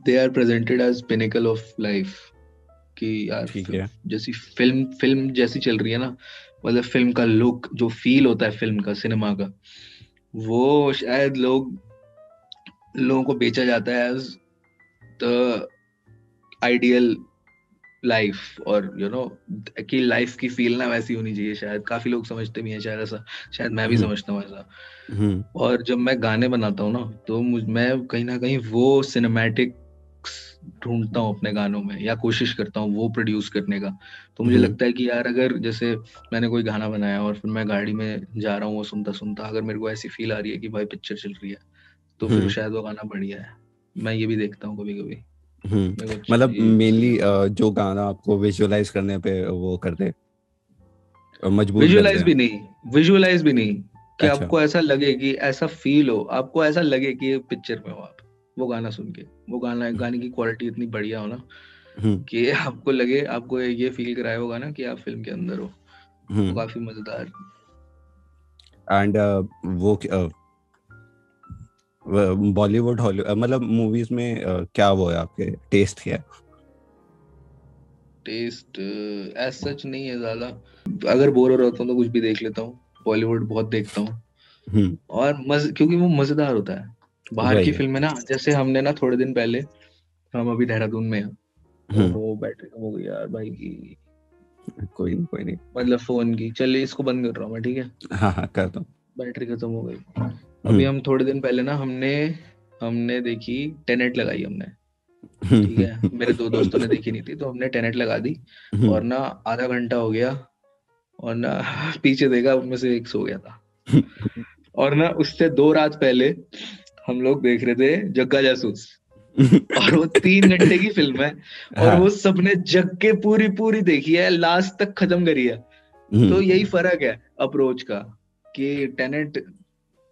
they are presented as pinnacle of life. कि यार ठीक है। जैसी फिल्म फिल्म जैसी चल रही है ना, मतलब फिल्म का लुक जो फील होता है फिल्म का, सिनेमा का, वो शायद लोगों को बेचा जाता है एज द आइडियल लाइफ और कि लाइफ की फील ना वैसी होनी चाहिए। शायद काफी लोग समझते भी हैं शायद ऐसा, शायद मैं भी समझता हूँ ऐसा। और जब मैं गाने बनाता हूँ ना तो मैं कहीं ना कहीं वो सिनेमैटिक ढूंढता हूँ अपने गानों में, या कोशिश करता हूँ वो प्रोड्यूस करने का। तो मुझे लगता है कि यार अगर जैसे मैंने कोई गाना बनाया और फिर मैं गाड़ी में जा रहा हूँ वो सुनता सुनता, अगर मेरे को ऐसी फील आ रही है कि भाई पिक्चर चल रही है, तो फिर शायद वो गाना बढ़िया है। मैं ये भी देखता हूँ कभी कभी। मतलब मेनली जो गाना आपको विजुअलाइज करने पे वो करते, मजबूर करते हैं। विजुअलाइज भी नहीं कि अच्छा। आपको ऐसा लगे, कि ऐसा फील हो, आपको ऐसा लगे कि पिक्चर में हो आप, वो गाना सुन के, वो गाने की क्वालिटी इतनी बढ़िया हो ना कि आपको लगे, आपको ये फील कराया होगा ना कि आप फिल्म के अंदर हो। वो काफी मजेदार। एंड वो बॉलीवुड हॉलीवुड मतलब मूवीज में क्या वो है आपके टेस्ट क्या है? टेस्ट एज सच नहीं है ज्यादा। अगर बोर हो रहा होता हूँ तो कुछ भी देख लेता हूँ। बॉलीवुड बहुत देखता हूँ और क्योंकि वो मजेदार होता है। बाहर वही की है। फिल्में ना, जैसे हमने ना थोड़े दिन पहले, हम अभी देहरादून में हैं। ओहो बैटरी कम हो गई यार भाई की। कोई नहीं कोई नहीं। मतलब फोन की, चलिए इसको बंद कर रहा हूँ मैं, ठीक है। हाँ हाँ कर दो। बैटरी खत्म हो गई। अभी हम थोड़े दिन पहले ना हमने हमने देखी, टेनेट लगाई हमने। ठीक है, मेरे दो दोस्तों ने देखी नहीं थी तो हमने टेनेट लगा दी। और ना आधा घंटा हो गया और ना पीछे देखा, उनमें से एक सो गया था। और ना उससे 2 रात पहले हम लोग देख रहे थे जग्गा जासूस। और वो 3 घंटे की फिल्म है और वो सबने जग के पूरी पूरी देखी है, लास्ट तक खत्म करी है। तो यही फर्क है अप्रोच का, कि टेनेट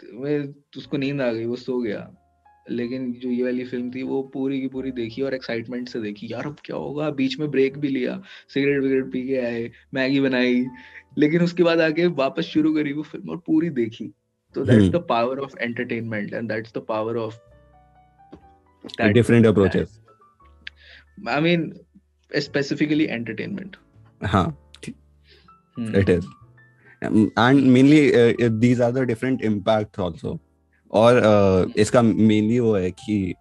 में उसको नींद आ गई, वो सो गया। लेकिन जो ये वाली फिल्म थी वो पूरी की पूरी देखी और एक्साइटमेंट से देखी, यार अब क्या होगा। बीच में ब्रेक भी लिया, सिगरेट विगरेट पी के आए, मैगी बनाई, लेकिन उसके बाद आके वापस शुरू करी वो फिल्म और पूरी देखी। तो that's the power of entertainment and that's the power of different approaches. I mean specifically entertainment. हाँ it is. And mainly these are the different impacts also. और इसका मेनली वो है कि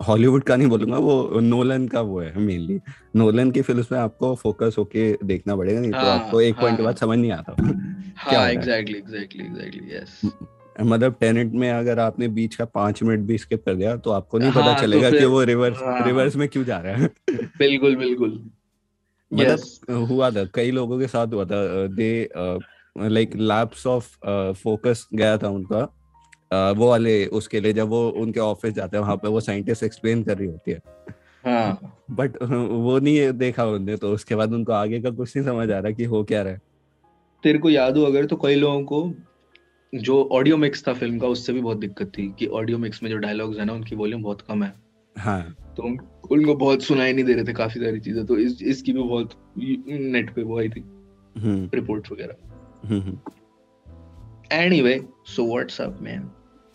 हॉलीवुड का नहीं बोलूंगा, वो नोलन का वो है मेनली। नोलन की फिल्म में आपको फोकस होके देखना पड़ेगा, नहीं तो आपको एक पॉइंट के बाद समझ नहीं आता क्या हो रहा है। Exactly yes. मतलब टेनेट में अगर आपने बीच का 5 मिनट भी स्किप कर दिया तो आपको नहीं पता तो चलेगा कि फिर वो रिवर्स में क्यों जा रहा है। बिल्कुल मतलब हुआ था, कई लोगों के साथ हुआ था। They like lapse of focus गया था उनका। वो वाले उसके लिए जब वो उनके ऑफिस जाते हैं वहां पे वो साइंटिस्ट एक्सप्लेन कर रही होती है। बट वो नहीं देखा उन्होंने, तो उसके बाद उनको आगे का कुछ नहीं समझ आ रहा कि हो क्या रहा है। तेरे को याद हो अगर, तो कई लोगों को जो ऑडियो मिक्स था फिल्म का उससे भी बहुत दिक्कत थी, कि ऑडियो मिक्स में जो डायलॉग्स है ना उनकी वॉल्यूम बहुत कम है। हाँ तो उनको बहुत सुनाई नहीं दे रहे थे काफी सारी चीजें। तो इसकी भी बहुत नेट पे वो आई थी रिपोर्ट्स वगैरह। Anyway, so what's up man?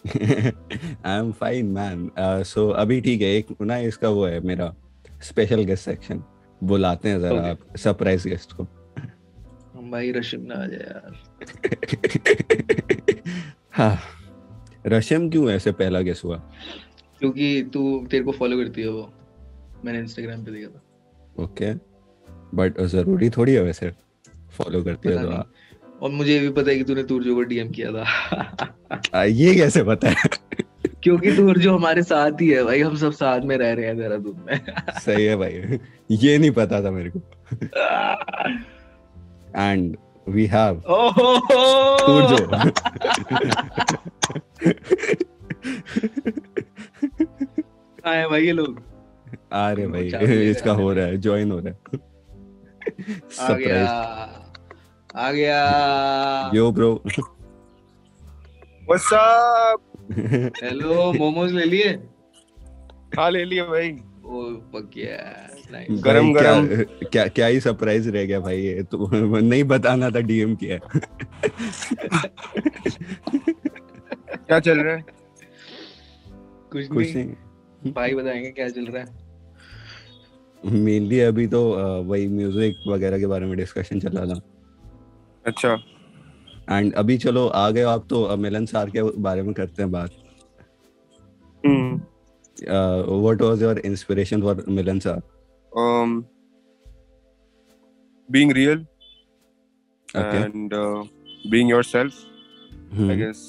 I am fine man. So अभी ठीक है, एक ना इसका वो है मेरा स्पेशल गेस्ट सेक्शन, बुलाते हैं जरा आप सरप्राइज गेस्ट को। भाई रशिम ना आ जाए यार। हाँ, रशिम क्यों ऐसे पहला गेस्ट हुआ? क्योंकि तेरे को फॉलो करती है वो, मैंने इंस्टाग्राम पे देखा था। ओके, बट जरूरी थोड़ी है वैसे फॉलो करती है तो आप। और मुझे ये भी पता है कि तूने तुर्जो को डीएम किया था। ये कैसे पता है? क्योंकि तुर्जो हमारे साथ ही है भाई, हम सब साथ में रह रहे हैं देहरादून में। सही है भाई, ये नहीं पता था मेरे को। And we have Turjo. आए भाई ये लोग आ रहे भाई, इसका हो रहा है, ज्वाइन हो रहा है। सरप्राइज आ गया। यो bro, what's up? Hello, momos ले लिए? हाँ ले लिए भाई। ओ पकिया, नाइस। गरम गरम। क्या क्या ही सरप्राइज रह गया भाई, ये तो नहीं बताना था डीएम किया। क्या चल रहा है? कुछ नहीं भाई, बताएंगे क्या चल रहा है। मेनली अभी तो वही म्यूजिक वगैरह के बारे में डिस्कशन चल रहा था। अच्छा। एंड अभी चलो आ गए आप तो मिलन सार के बारे में करते हैं बात। What was your inspiration for Milan Saar? being real Okay. and being yourself. I Hmm. guess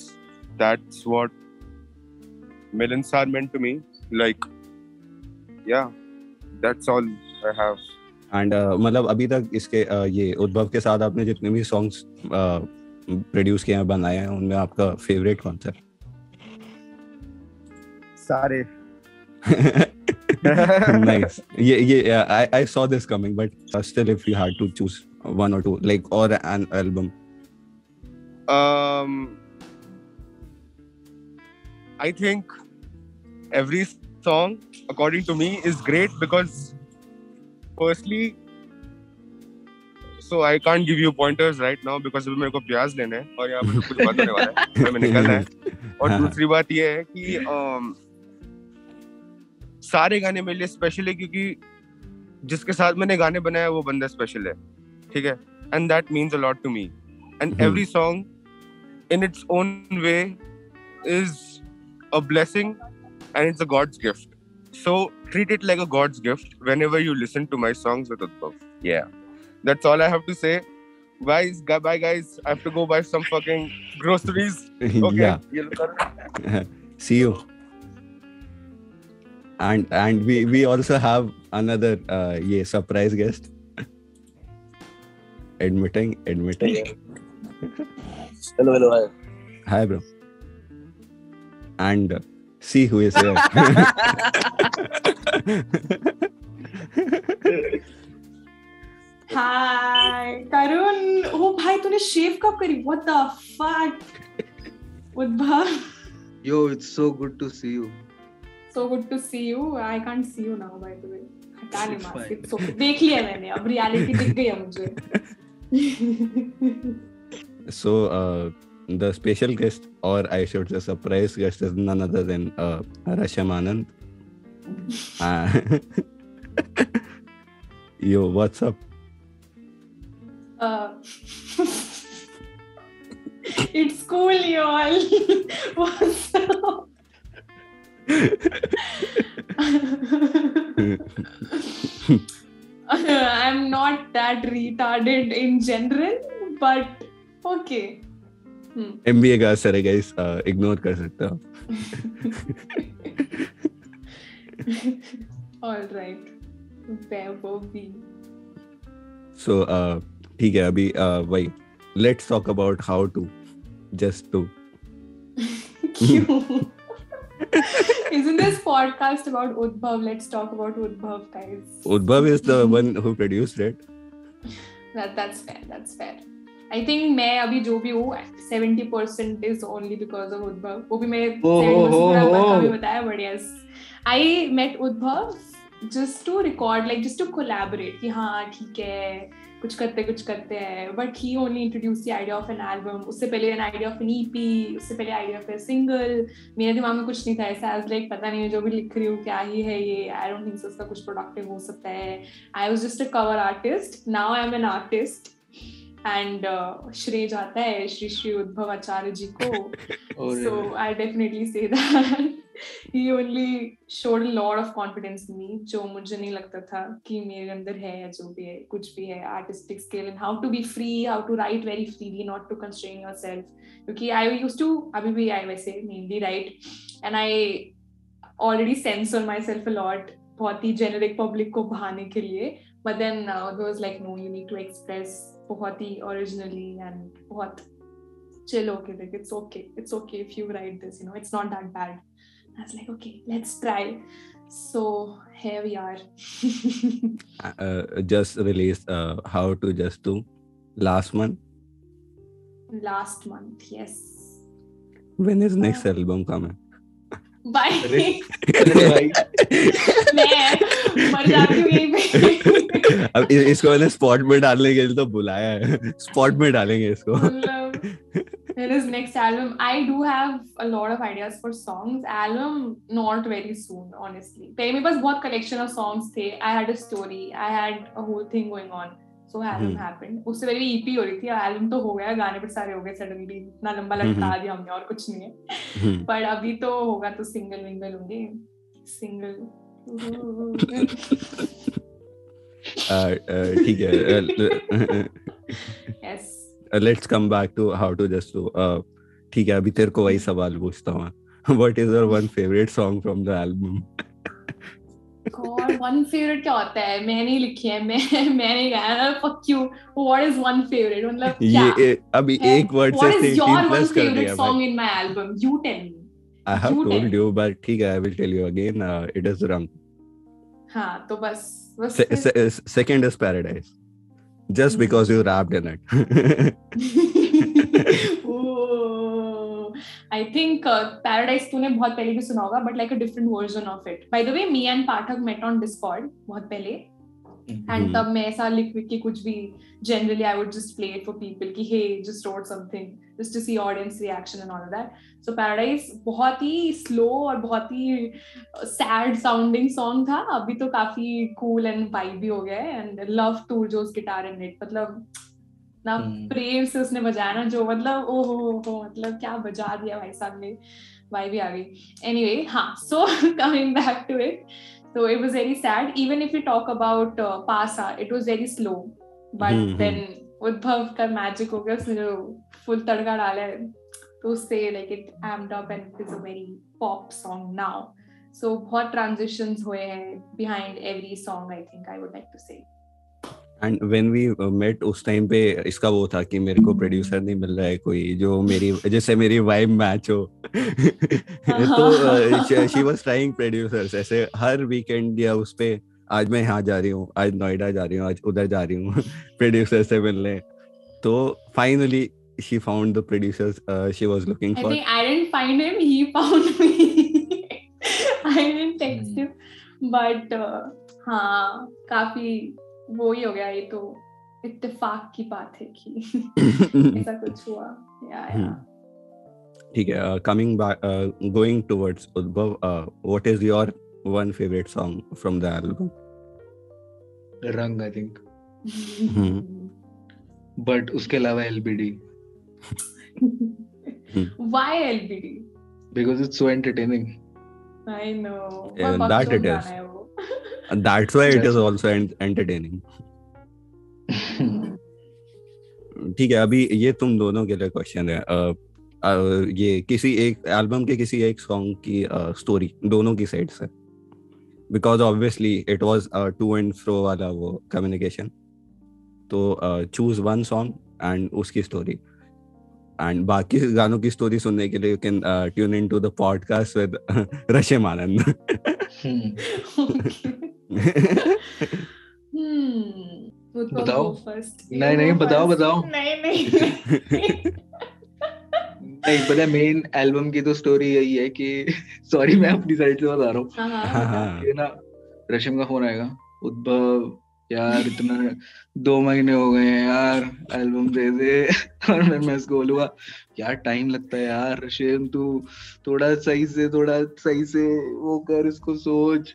that's what Milan Sar meant to me. Like, yeah, that's all I have. And मतलब अभी तक इसके ये उद्भव के साथ आपने जितने भी सॉन्ग्स प्रोड्यूस किए हैं बनाए हैं उनमें आपका फेवरेट कौन सा Sare. Nice. Yeah, I saw this coming, but still, if you had to choose one or two, like, or an album. I think every song, according to me, is great because, firstly, so I can't give you pointers right now because अभी मेरे को प्याज लेना है और यहाँ पर कुछ बात होने वाला है, हमें निकलना है. और दूसरी बात ये है कि सारे गाने मेरे लिए स्पेशल है क्योंकि जिसके साथ मैंने गाने बनाया वो बंदा स्पेशल है, ठीक है, and that means a lot to me. And every song in its own way is a blessing and it's a God's gift. So treat it like a God's gift whenever you listen to my songs with Udbhav. Yeah. That's all I have to say. Bye guys. I have to go buy some fucking groceries. Okay. Yeah. See you. And we also have another surprise guest. Admitting. Hello, hi. Hi, bro. And see who is here. Hi, Karun. Oh, भाई तूने शेव कब करी? What the fuck? Udbhav. Yo, it's so good to see you. So good to see you. I can't see you now, by the way. हटा ले It's mask. fine. It's okay. देख लिया मैंने. अब reality दिख गई है मुझे. So, the special guest, or I should say surprise guest, is none other than Rasham Anand. Yo, what's up? It's cool, y'all. What's up? I'm not that retarded in general, but okay. MBA का असर है guys, ignore कर सकते हो. All right. Where were we? So, ठीक है अभी वही. Let's talk about how to, just to. Cute. Isn't this podcast about Udbhav? Let's talk about Udbhav, guys. Udbhav is the one who produced it. That's fair. That's fair. I think मैं अभी जो भी हूँ 70% is only because of Udbhav. वो भी मैं 70% पूरा भी बताया, but yes, I met Udbhav just to record, like just to collaborate कि हाँ ठीक है कुछ करते हैं. But he only introduced the idea of an album. उससे पहले an idea of an EP, उससे पहले idea of a single. मेरे दिमाग में कुछ नहीं था ऐसा. I was like पता नहीं जो भी लिख रही हूँ क्या ही है ये. I don't think so इसका कुछ productive हो सकता है. I was just a cover artist. Now I'm an artist. And श्रेय जाता है श्री उद्भव आचार्य जी को. So I definitely say that he only showed a lot of confidence in me जो मुझे नहीं लगता था कि मेरे अंदर है या जो भी है कुछ भी है. Artistic skill and how to be free, how to write very freely, not to constrain yourself. क्योंकि I used to अभी भी I वैसे mainly write and I already censor myself a lot बहुत ही generic public को बहाने के लिए. But then it was like no, you need to express बहुत ही originally and बहुत chill होके देख. It's okay if you write this, it's not that bad. I was like okay, let's try. So here we are. Just released How to Just Do last month. Yes. When is next album coming? Bye. मैं मर जाती हूँ यहीं पे. अब इसको मैंने spot में डालने के लिए तो बुलाया है. स्पॉट में डालेंगे इसको. There is next album. I do have a lot of ideas for songs. Album not very soon, honestly. पहले मेरे पास बहुत collection of songs थे. I had a story. I had a whole thing going on. So album happened. उससे पहले EP हो रही थी. Album तो हो गया. गाने पर सारे हो गए suddenly. इतना लंबा लटका दिया हमने और कुछ नहीं है. पर अभी तो होगा तो single होंगे. Single. ठीक है. Yes. Let's come back to how to just do. ठीक है, अभी तेरे को वही सवाल पूछता हूँ. What is your one favorite song from the album? God, one favorite क्या होता है? मैंने लिखी है, मैंने गाया. Fuck you. What is one favorite? मतलब क्या? ये अभी एक वर्ड से 18 What is your one plus कर favorite दिया song भाई. in my album? You tell me. I have You tell told me. you, but ठीक है, I will tell you again. It is Rang. हाँ, तो बस Second is Paradise. Just because you rapped in it. Oh, I think Paradise तूने बहुत पहले भी सुना होगा, but like a different version of it. By the way, me and Pathak met on Discord बहुत पहले. And तब मैं ऐसा लिख के कुछ भी generally I would just play it for people कि hey just wrote something just to see audience reaction and all of that. So Paradise बहुत ही slow और बहुत ही sad sounding song था. अभी तो काफी cool and vibe हो गया है. And love to Joe's guitar in it. मतलब ना प्रेम से उसने बजाया ना जो मतलब ओहो मतलब क्या बजा दिया भाई साहब ने. वाइब भी आ गई. Anyway, हाँ, so coming back to it. So it was very sad. Even if we talk about Pasa, it was very slow. But then Udbhav का magic हो गया, उसने जो full तड़का डाला है, तो उससे like it amped up and it is a very pop song now. So बहुत transitions हुए हैं behind every song. I think I would like to say. And when we met उस टाइम पे इसका वो था कि मेरे को प्रोड्यूसर नहीं मिल रहा है कोई जो मेरी जैसे मेरी वाइब मैच हो. तो she was trying producers ऐसे हर वीकेंड या उस पे आज मैं यहाँ जा रही हूँ, आज नोएडा जा रही हूँ, आज उधर जा रही हूँ प्रोड्यूसर से मिलने. तो finally she found the producers she was looking for. I think I didn't find him, he found me. I didn't text him, but हाँ काफी वो ही हो गया. ये तो इत्तेफाक की बात है कि ऐसा कुछ हुआ. ठीक है. Coming back, going towards Udbhav, what is your one favorite song from the album? Rang, I think. But उसके अलावा LBD. Why LBD? Because it's so entertaining. I know. That it is. That's why it is also entertaining. ठीक है. अभी ये तुम दोनों के लिए क्वेश्चन है. ये किसी एक एल्बम के किसी एक सॉन्ग की स्टोरी दोनों की साइड से, because obviously it was to and fro वाला वो कम्युनिकेशन. तो चूज वन सॉन्ग एंड उसकी स्टोरी, एंड बाकी गानों की स्टोरी सुनने के लिए you can tune in to the podcast with Rashim Anand. बताओ. नहीं बताओ. नहीं पता मेन एल्बम की तो स्टोरी यही है कि सॉरी मैं अपनी साइड से बता रहा हूँ कि ना रशिम का फोन आएगा, उद्भव यार इतना 2 महीने हो गए हैं यार एल्बम दे दे. और मैं इसको बोलूँगा यार टाइम लगता है यार रशिम, तू थोड़ा सही से वो कर, इसको सोच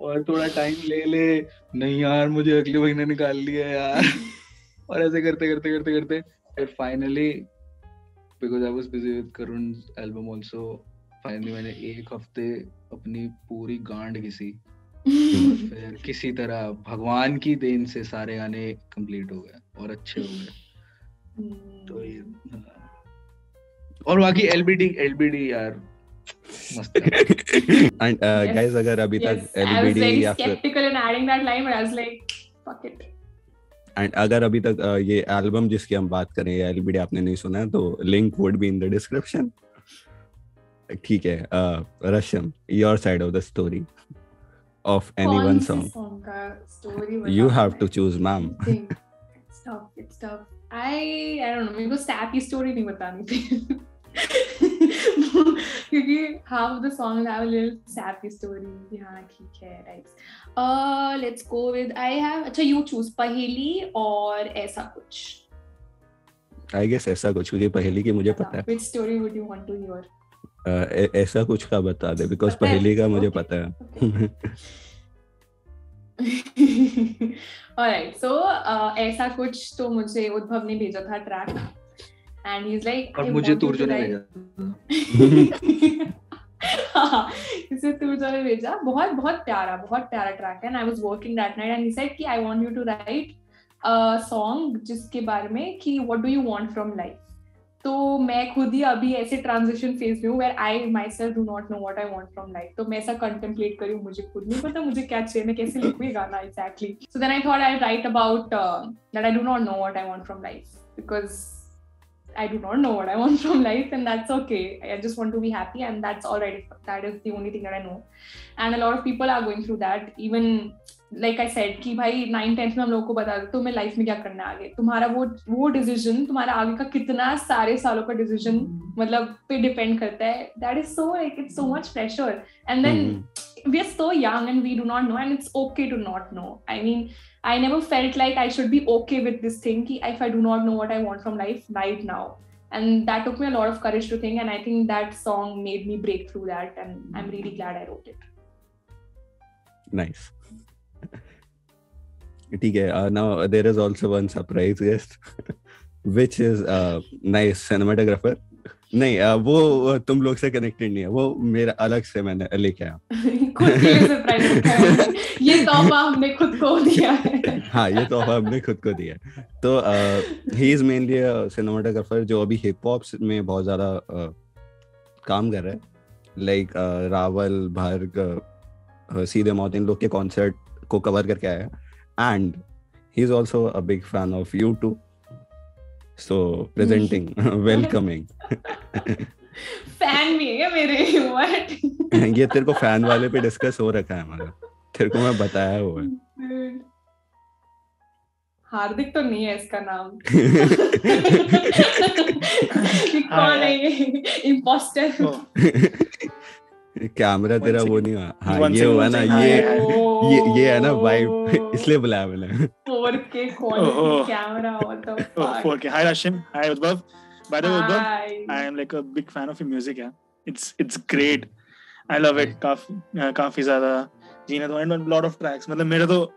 और थोड़ा टाइम ले. नहीं यार मुझे अगले महीने निकाल लिया यार. और ऐसे करते फिर finally because I was busy with Karun's album also, finally मैंने एक हफ्ते अपनी पूरी गांड घिसी और फिर किसी तरह भगवान की देन से सारे गाने कंप्लीट हो गए और अच्छे हो गए. तो ये और बाकी LBD यार मस्त है. And guys अगर अभी तक LBD या फिर skeptical in adding that line, but I was like fuck it. And अगर अभी तक ये एल्बम जिसकी हम बात करें या LBD आपने नहीं सुना है तो link would be in the description. ठीक है. Rashim, your side of the story of any one song you have to choose ma'am. It's tough. I don't know, मेरे को सैपी स्टोरी नहीं बतानी थी क्योंकि half of the songs have a little sappy story. हाँ ठीक है, right. Let's go with I have. अच्छा you choose पहेली और ऐसा कुछ. I guess ऐसा कुछ, क्योंकि पहेली की मुझे पता है. Which story would you want to hear? ऐसा कुछ का बता दे, because पहेली का मुझे पता है. Alright, so ऐसा कुछ तो मुझे उद्भव ने भेजा था ट्रैक. And he's like, और मुझे तुर्जो ने भेजा. हाँ, इसे तू जो ने भेजा, बहुत प्यारा ट्रैक है. And I was working that night and he said कि I want you to write a song जिसके बारे में कि what do you want from life. तो मैं खुद ही अभी ऐसे ट्रांजिशन फेज में हूँ where I myself do not know what I want from life. तो मैं ऐसा कंटेम्पलेट करी हूँ, मुझे खुद नहीं पता मुझे क्या चाहिए, मैं कैसे लिखूँ ये गाना exactly. So then I thought I'd write about that I do not know what I want from life because I do not know what I want from life and that's okay. I just want to be happy and that's all right. That is the only thing that I know. And a lot of people are going through that. Even like I said कि भाई 9th-10th में हम लोगों को बता दो तुम्हें life में क्या करना है आगे. तुम्हारा वो डिसीजन तुम्हारा आगे का कितना सारे सालों का डिसीजन मतलब पे डिपेंड करता है. That is so like it's so much pressure. And then we are so young and we do not know and it's okay to not know. I mean, I never felt like I should be okay with this thing ki if I do not know what I want from life right now. And that took me a lot of courage to think and I think that song made me break through that and I'm really glad I wrote it. Nice. ठीक है. Now there is also one surprise guest which is nice cinematographer. नहीं वो तुम लोग से connected नहीं है, वो मेरा अलग से मैंने लेके आया. खुद के लिए सरप्राइज ये तोहफा हमने खुद को दिया है. हाँ ये तोहफा हमने खुद को दिया है. तो ही इज मेनली सिनेमाटोग्राफर जो अभी हिप हॉप में बहुत ज्यादा काम कर रहा है. लाइक रावल, भार्ग, सीधे मौत, इन लोग के कॉन्सर्ट को कवर करके आया. And he is also a big fan of you too. So presenting, welcoming. Fan भी है मेरे. What? ये तेरे को फैन वाले पे डिस्कस हो रखा है हमारा, तेरे को मैं बताया हुआ है. हार्दिक तो नहीं है इसका नाम. कौन है ये इम्पोस्टर? कैमरा तेरा वो नहीं हुआ. हाँ ये हुआ ना, ये है ना वाइब, इसलिए बुलाया मैंने. 4K quality camera, what the fuck? 4K. Hi Rashim. Hi Udbhav. By the way, Udbhav, I am like a big fan of your music. Yeah, it's great. I love it. काफी ज़्यादा जीने तो and a lot of tracks. मतलब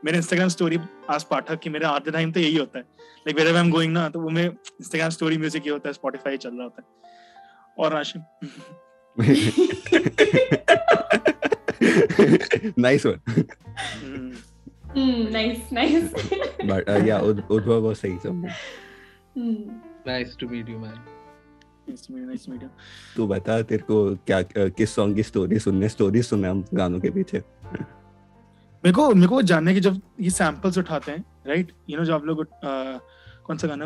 मेरे Instagram story आज पाठक कि मेरे आधे टाइम तो यही होता है. Like wherever I'm going ना तो वो मेरे Instagram story music ही होता है, Spotify चल रहा होता है. और Rashim. Nice one. Nice. But yeah, Udbhav was saying something. Nice to meet you, man. Nice to meet you. तू बता तेरे को क्या किस सॉन्ग की स्टोरी सुनना हम गानों के पीछे. मेरे को जानने की जब ये सैंपल्स उठाते हैं, राइट, यू नो जो आप लोग कौन सा गाना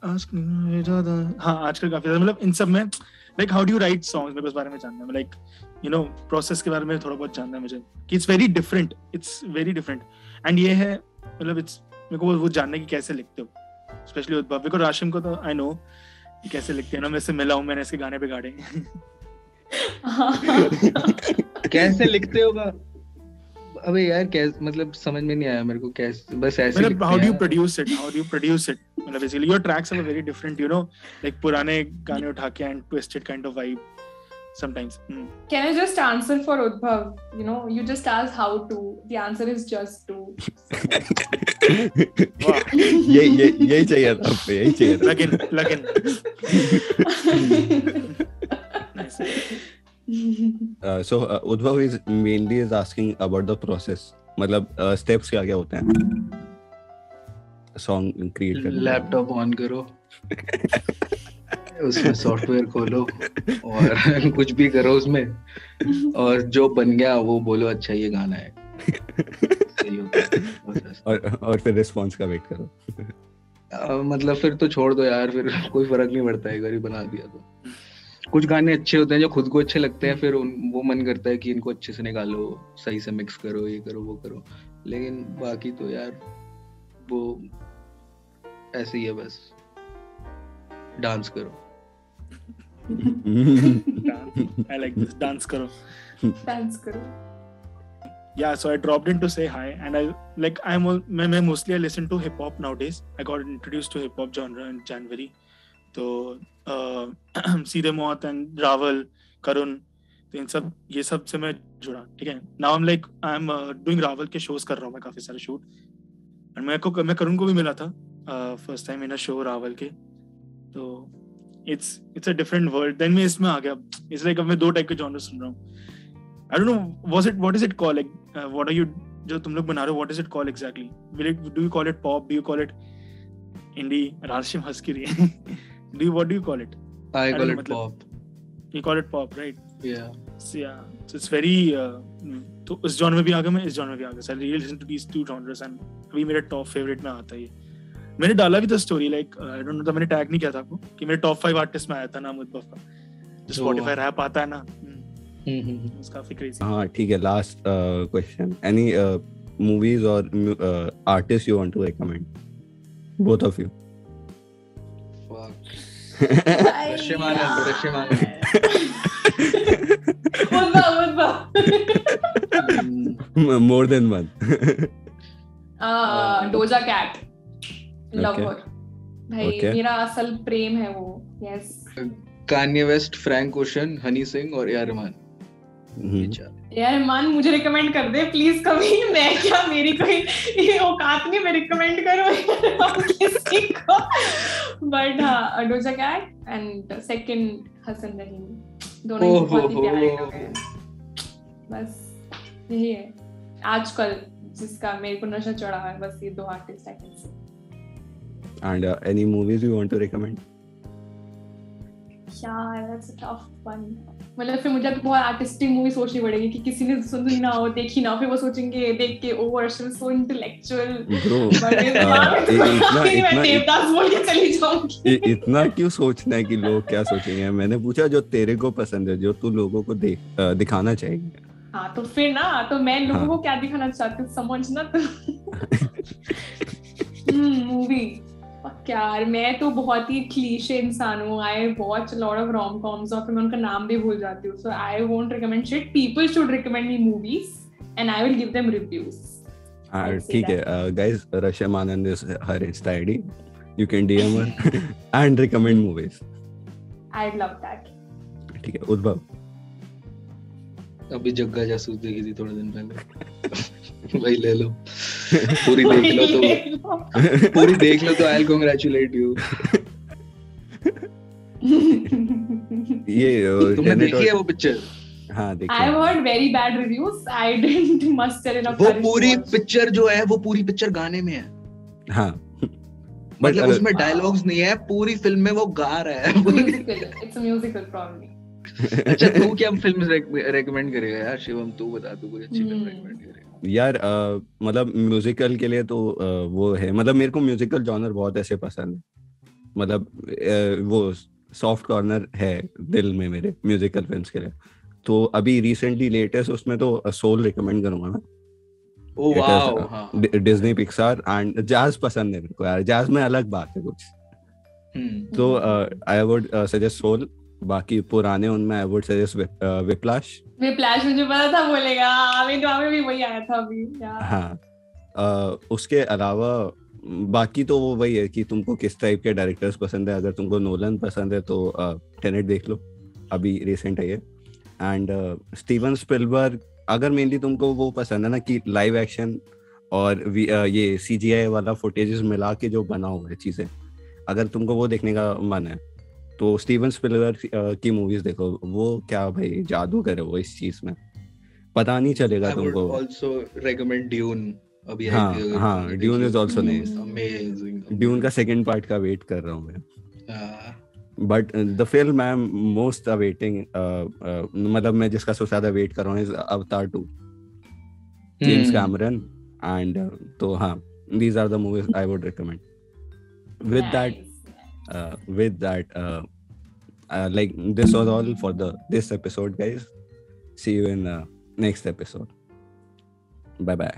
आजकल काफी ज्यादा मतलब इन सब में like how do you right songs, मेरे को इस बारे में जानना है. लाइक यू नो प्रोसेस के बारे में थोड़ा बहुत जानना है मुझे कि इट्स वेरी डिफरेंट एंड ये है मतलब इट्स मेरे को वो जानने की कैसे लिखते हो, स्पेशली उद्भव. बिकॉज़ राशिम को तो आई नो कैसे लिखते हैं ना, मैं इससे मिला हूं, मैंने इसके गाने पे गाड़े. कैसे लिखते होगा अबे यार, कैसे मतलब समझ में नहीं आया मेरे को. कैसे बस ऐसे मतलब how do you produce it मतलब basically your tracks are very different, you know, like पुराने गाने उठा के and twisted kind of vibe sometimes. Can I just answer for Udbhav? You know, you just asked how to. The answer is just to. यही चाहिए था, यही चाहिए था. Plug in. Nice. So Udbhav is mainly asking about the process. मतलब steps क्या होते हैं song create करने. लैपटॉप ऑन करो, उसमें सॉफ्टवेयर खोलो और कुछ भी करो उसमें, और जो बन गया वो बोलो अच्छा ये गाना है. सही होता है. और फिर रिस्पॉन्स का वेट करो. मतलब फिर तो छोड़ दो यार, फिर कोई फर्क नहीं पड़ता है, अगर ही बना दिया तो. कुछ गाने अच्छे होते हैं जो खुद को अच्छे लगते हैं, फिर वो मन करता है कि इनको अच्छे से निकालो, सही से मिक्स करो, ये करो वो करो. लेकिन बाकी तो यार वो ऐसे ही है, बस डांस करो. I like this. Dance karo. Yeah, so I dropped in to say hi, and I mostly listen to hip hop nowadays. I got introduced to hip hop genre in January. So सीधे मौत and Raval, Karun, तो ये सब से मैं जुड़ा. ठीक है. Now I'm doing Raval के shows कर रहा हूँ मैं, काफी सारे shoot. और मैं करुण को भी मिला था first time in a show Raval के. तो it's a different world. Then मैं इसमें आ गया. It's like अब मैं 2 टाइप के जॉनर सुन रहा हूँ. I don't know, what is it called? Like, what are you, जो तुम लोग बना रहे हो, what is it called exactly? Do you call it pop? Do you call it indie? राशिम हंस की रही है. What do you call it? I call know, it pop. You call it pop, right? Yeah. So it's very तो उस genre में भी आ गया, मैं इस जॉनर में भी आ गया. So I really listen to these 2 genres and अभी मेरे टॉप फेवरेट में आता है ये. मैंने डाला भी था story, like I don't know, तो मैंने टैग नहीं किया था आपको कि मेरे टॉप 5 आर्टिस्ट में आया था नाम उद्भव का, जो Spotify रैप आता है ना. It's काफी crazy. हाँ ठीक है. Last question. Any movies or artists you want to recommend? Both of you. Fuck. More than one. Doja Cat. Love Okay. her. भाई Okay. मेरा असल प्रेम है वो. Yes. Kanye West, Frank Ocean, Honey Singh और A.R. Rahman. यार मान मुझे recommend कर दे प्लीज कभी. मैं क्या, मेरी कोई ये औकात नहीं मैं रिकमेंड करूं किसी को. बट हाँ, Doja Cat and second Hasan Raheem, दोनों ही बहुत ही प्यारे लोग हैं. बस यही है आजकल जिसका मेरे को नशा चढ़ा है, बस ये 2 artist I can say. And any movies you want to recommend? यार दैट्स अ टफ वन. मतलब फिर मुझे बहुत आर्टिस्टिक मूवी सोचनी पड़ेगी कि किसी ने सुनी ना हो, देखी ना हो, फिर वो सोचेंगे देख के ओ अर्शल सो इंटेलेक्चुअल. Bro, मैं देवदास बोल के चली जाऊंगी. इतना क्यों सोचना है कि लोग क्या सोचेंगे? मैंने पूछा जो तेरे को पसंद है, जो तू लोगों को दिखाना चाहेगी. हाँ तो फिर ना, तो मैं लोगों को क्या दिखाना चाहती हूँ समझना. तो मूवी यार मैं तो बहुत ही क्लीशे इंसान हूँ. I watch lot of rom coms और फिर मैं उनका नाम भी भूल जाती हूँ. So I won't recommend shit. People should recommend me movies and I will give them reviews. ठीक है guys, Rasham Anand is her Insta ID. You can DM her and recommend movies. I'd love that. ठीक है. उद्भव. अभी जग्गा जासूस देखी थी थोड़े दिन पहले. भाई ले लो, पूरी देख लो तो I'll congratulate you. ये तुमने देखी है वो पिक्चर? हाँ देखी. I've heard very bad reviews. I didn't muster enough. वो पूरी पिक्चर जो है, वो पूरी पिक्चर गाने में है. हाँ मतलब उसमें डायलॉग्स नहीं है, पूरी फिल्म में वो गा रहा है. It's a musical probably. अच्छा तू क्या फिल्म रेकमेंड करेगा यार शिवम? तू बता, तू कोई अच्छी फिल्म रेकमेंड करेगा यार. मतलब म्यूजिकल के लिए तो वो है, मतलब मेरे को म्यूजिकल जॉनर बहुत ऐसे पसंद है. मतलब वो सॉफ्ट कॉर्नर है दिल में मेरे म्यूजिकल फिल्म्स के लिए. तो अभी रिसेंटली लेटेस्ट उसमें तो सोल रिकमेंड करूंगा मैं. Oh wow. Disney Pixar and jazz पसंद है मेरे को यार. जैज में अलग बात है कुछ. तो आई वुड सजेस्ट सोल. बाकी पुराने उनमें आई वुड सजेस्ट विप्लाश. मुझे पता था बोलेगा. मेरे दिमाग में भी वही आया था अभी. हाँ उसके अलावा बाकी तो वो वही है कि तुमको किस टाइप के डायरेक्टर्स पसंद है. अगर तुमको नोलन पसंद है तो टेनेट देख लो, अभी रिसेंट है ये. And Steven Spielberg. अगर मेनली तुमको वो पसंद है ना कि लाइव एक्शन और ये CGI वाला फुटेजेस मिला के जो बना हुआ है चीजें, अगर तुमको वो देखने का मन है तो स्टीवन स्पिलबर्ग की मूवीज देखो. वो क्या भाई जादू करे वो इस चीज में, पता नहीं चलेगा तुमको. I would also recommend Dune. अभी हाँ Dune is also nice. Amazing. Dune का सेकंड पार्ट का वेट कर रहा हूँ मैं. But the film I am most awaiting, मतलब मैं जिसका सबसे ज्यादा वेट कर रहा हूँ इज अवतार 2, जेम्स कैमरन. एंड तो हाँ, these are the movies I would recommend. With that, like this was all for this episode, guys. See you in the next episode. Bye bye.